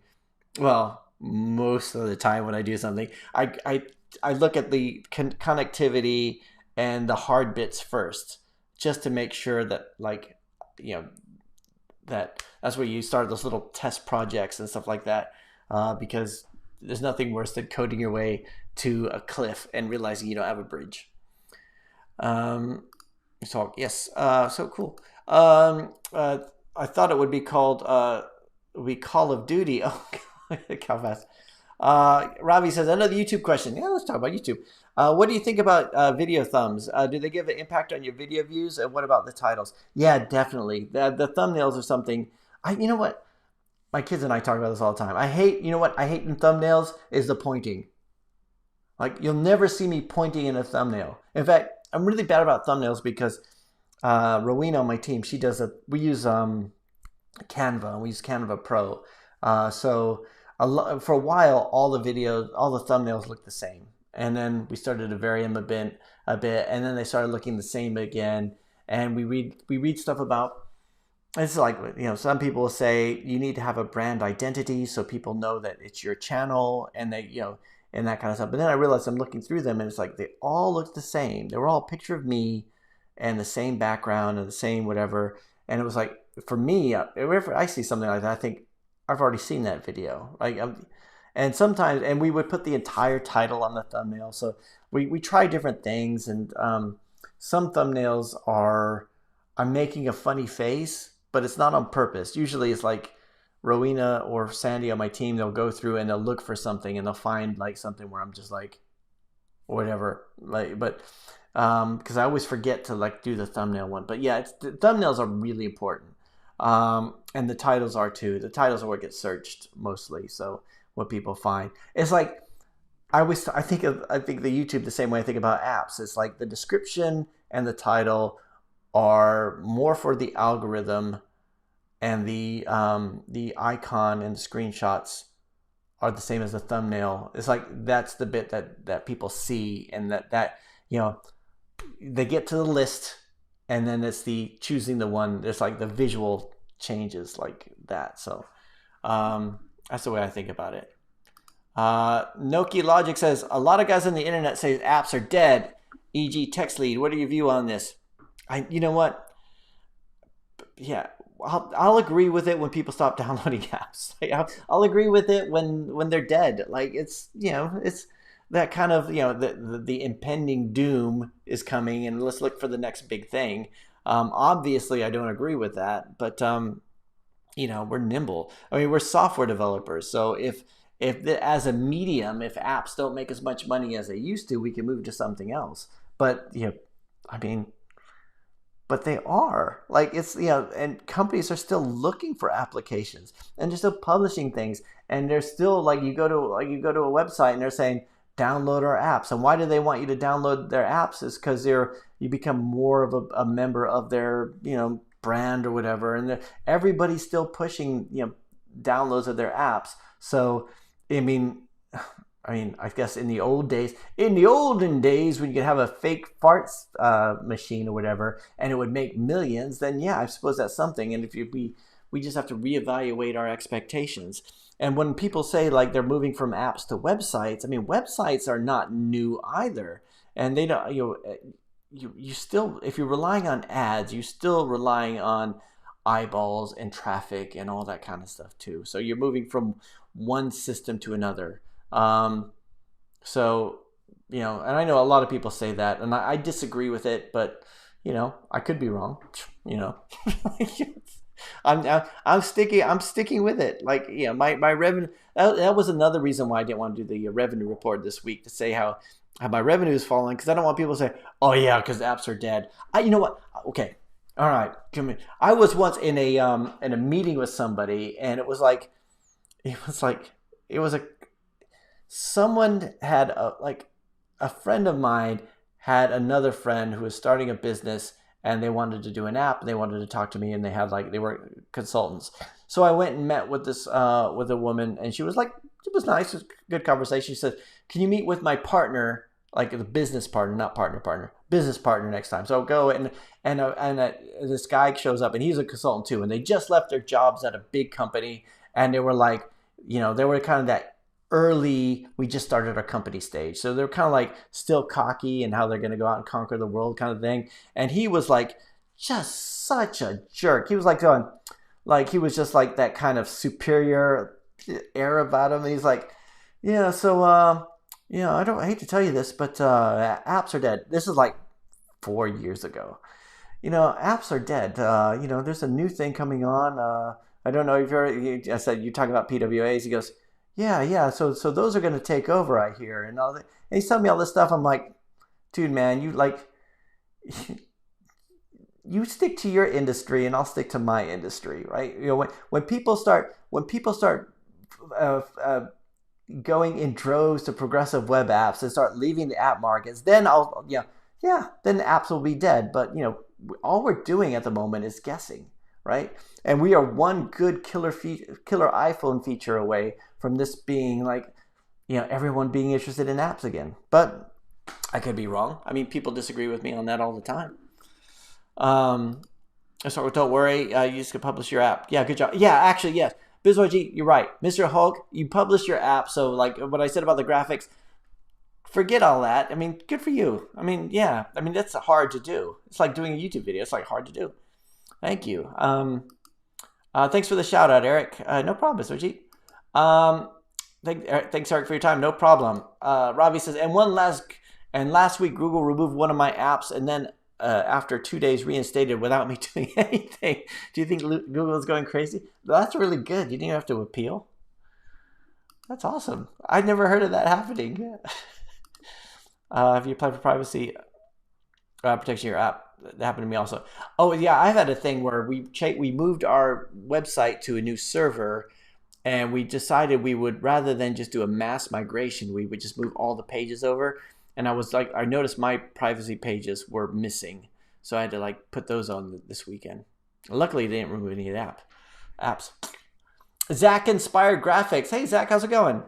well, most of the time when I do something, I look at the connectivity and the hard bits first, just to make sure that like, you know, that's where you start those little test projects and stuff like that, because there's nothing worse than coding your way to a cliff and realizing you don't have a bridge. So yes, so cool. I thought it would be called Call of Duty. Oh, how fast. Robbie says another YouTube question. Yeah, let's talk about YouTube. What do you think about video thumbs? Do they give an impact on your video views? And what about the titles? Yeah, definitely. The thumbnails are something. You know what? My kids and I talk about this all the time. You know what I hate in thumbnails is the pointing. Like you'll never see me pointing in a thumbnail. In fact, I'm really bad about thumbnails because Rowena on my team, we use Canva. We use Canva Pro. So for a while, all the thumbnails looked the same. And then we started to vary them a bit, and then they started looking the same again. And we read stuff about, it's like, you know, some people will say you need to have a brand identity so people know that it's your channel, and they, you know, and that kind of stuff. But then I realized I'm looking through them and it's like they all look the same. They were all a picture of me and the same background and the same whatever. And it was like, for me, whenever I see something like that, I think I've already seen that video. Like, and sometimes, and we would put the entire title on the thumbnail. So we try different things, and some thumbnails I'm making a funny face, but it's not on purpose. Usually it's like Rowena or Sandy on my team, they'll go through and they'll look for something and they'll find like something where I'm just like, whatever. Like, but because I always forget to like do the thumbnail one. But yeah, the thumbnails are really important. And the titles are too. The titles are what gets searched mostly. So what people find. It's like I think the YouTube the same way I think about apps. It's like the description and the title are more for the algorithm, and the icon and the screenshots are the same as the thumbnail. It's like that's the bit that people see, and that you know, they get to the list, and then it's the choosing the one. There's like the visual changes like that. So that's the way I think about it. Noki Logic says a lot of guys on the internet say apps are dead, e.g. text lead. What are your view on this? You know what? Yeah, I'll agree with it when people stop downloading apps. Like, I'll agree with it when they're dead. Like it's, you know, it's that kind of, you know, the impending doom is coming, and let's look for the next big thing. Obviously, I don't agree with that, but you know, we're nimble. I mean, we're software developers, so if as a medium, if apps don't make as much money as they used to, we can move to something else. But you know, I mean, but they are like, it's, you know, and companies are still looking for applications, and they're still publishing things, and they're still like, you go to a website and they're saying download our apps. And why do they want you to download their apps? Is because you become more of a member of their, you know, brand or whatever, and everybody's still pushing, you know, downloads of their apps. So I mean, I guess in the olden days when you could have a fake farts machine or whatever, and it would make millions, then yeah, I suppose that's something. And if we just have to reevaluate our expectations. And when people say like they're moving from apps to websites, I mean, websites are not new either, and they don't, you still, if you're relying on ads, you're still relying on eyeballs and traffic and all that kind of stuff too. So you're moving from one system to another. So you know, and I know a lot of people say that, and I disagree with it, but you know, I could be wrong. You know, I'm sticking with it. Like, you know, my revenue. That was another reason why I didn't want to do the revenue report this week, to say how my revenue is falling, because I don't want people to say, "Oh yeah, because apps are dead." You know what? Okay, all right. I was once in a meeting with somebody, and it was like someone had a friend of mine had another friend who was starting a business, and they wanted to do an app, and they wanted to talk to me, and they were consultants. So I went and met with this with a woman, and she was like, it was nice, it was a good conversation. She said, "Can you meet with my partner, like the business partner, not partner, business partner next time?" So I'll go, and this guy shows up, and he's a consultant too, and they just left their jobs at a big company, and they were like, you know, they were kind of that early, we just started our company stage. So they're kind of like still cocky and how they're going to go out and conquer the world kind of thing. And he was like just such a jerk. He was like going, like he was just like that kind of superior air about him. And he's like, yeah, so you know, I hate to tell you this, but apps are dead. This is like 4 years ago. You know, apps are dead. You know, there's a new thing coming on. I don't know if I said, you're talking about PWAs. He goes, yeah. So those are going to take over, I hear, and all that. And he's telling me all this stuff. I'm like, dude, man, you stick to your industry, and I'll stick to my industry, right? You know, when people start going in droves to progressive web apps and start leaving the app markets, then then apps will be dead. But you know, all we're doing at the moment is guessing, right? And we are one good killer iPhone feature away from this being like, you know, everyone being interested in apps again. But I could be wrong. I mean, people disagree with me on that all the time. So don't worry, you just can publish your app. Yeah, good job. Yeah, actually, yes. BizYG, you're right. Mr. Hulk, you published your app. So like what I said about the graphics, forget all that. I mean, good for you. I mean, yeah. I mean, that's hard to do. It's like doing a YouTube video. It's like hard to do. Thank you. Thanks for the shout out, Eric. No problem, BizYG. Thanks, Eric, for your time. No problem. Ravi says, and last week Google removed one of my apps, and then after 2 days reinstated without me doing anything. Do you think Google is going crazy? That's really good. You didn't have to appeal. That's awesome. I'd never heard of that happening. Have you applied for privacy protection of your app? That happened to me also. Oh yeah, I've had a thing where we moved our website to a new server, and we decided we would, rather than just do a mass migration, we would just move all the pages over. And I noticed my privacy pages were missing, so I had to like put those on this weekend. Luckily, they didn't remove any of the apps. Zach Inspired Graphics. Hey Zach, how's it going?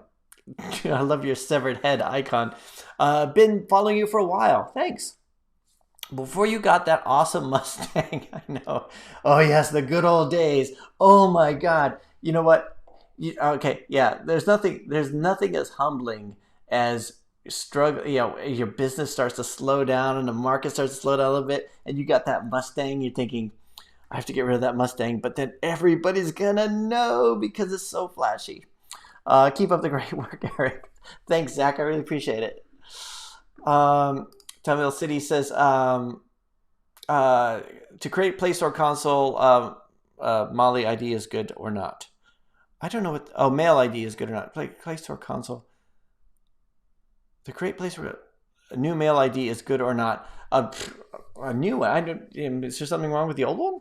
I love your severed head icon. Been following you for a while. Thanks. Before you got that awesome Mustang, I know. Oh yes, the good old days. Oh my God. You know what? Okay, yeah. There's nothing as humbling as struggle. You know, your business starts to slow down and the market starts to slow down a little bit, and you got that Mustang. You're thinking, I have to get rid of that Mustang, but then everybody's gonna know because it's so flashy. Keep up the great work, Eric. Thanks, Zach. I really appreciate it. Tamil City says, to create Play Store console, Molly ID is good or not. I don't know what. Oh, mail ID is good or not. Play Store console. To create Play Store, a new mail ID is good or not. A new one. Is there something wrong with the old one?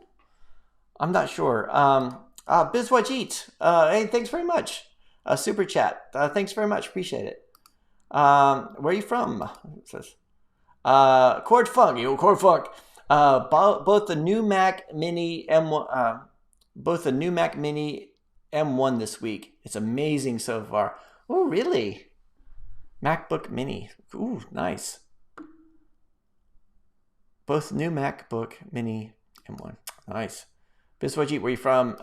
I'm not sure. BizWatchEat. Hey, thanks very much. Super chat. Thanks very much. Appreciate it. Where are you from? It says. Cord Funk. Cord Funk. Both the new Mac Mini M1, both the new Mac Mini M1 this week. It's amazing so far. Oh, really? MacBook Mini. Ooh, nice. Both new MacBook Mini M1. Nice. BizWatchEat, where are you from?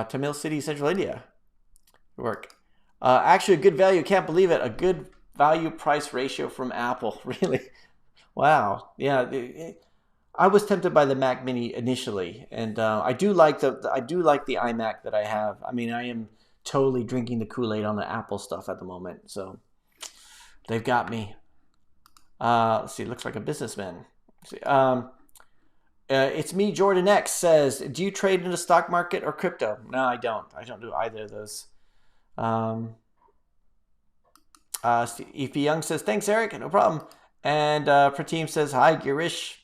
Tamil City, Central India. Good work. Actually, a good value. Can't believe it. A good value price ratio from Apple. Really? Wow. Yeah. I was tempted by the Mac Mini initially, and I do like the iMac that I have. I mean, I am totally drinking the Kool-Aid on the Apple stuff at the moment. So, They've got me. Let's see. It looks like a businessman. Let's see. It's me, Jordan X says, do you trade in the stock market or crypto? No, I don't. I don't do either of those. Ify Young says, thanks, Eric. No problem. And Prateem says, hi, Girish.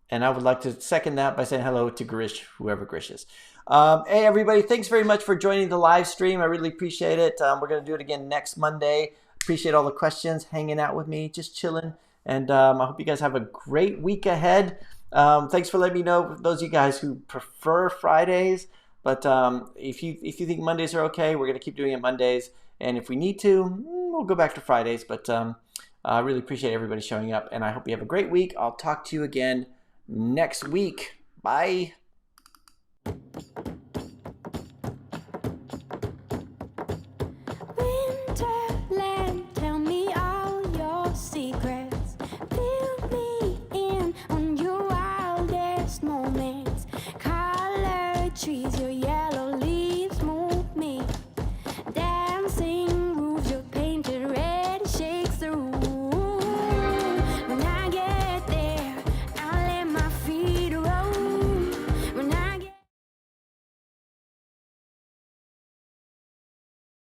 And I would like to second that by saying hello to Girish, whoever Girish is. Hey, everybody. Thanks very much for joining the live stream. I really appreciate it. We're going to do it again next Monday. Appreciate all the questions, hanging out with me, just chilling. And I hope you guys have a great week ahead. Thanks for letting me know, those of you guys who prefer Fridays. But if you think Mondays are okay, we're going to keep doing it Mondays. And if we need to, we'll go back to Fridays. But I really appreciate everybody showing up. And I hope you have a great week. I'll talk to you again next week. Bye.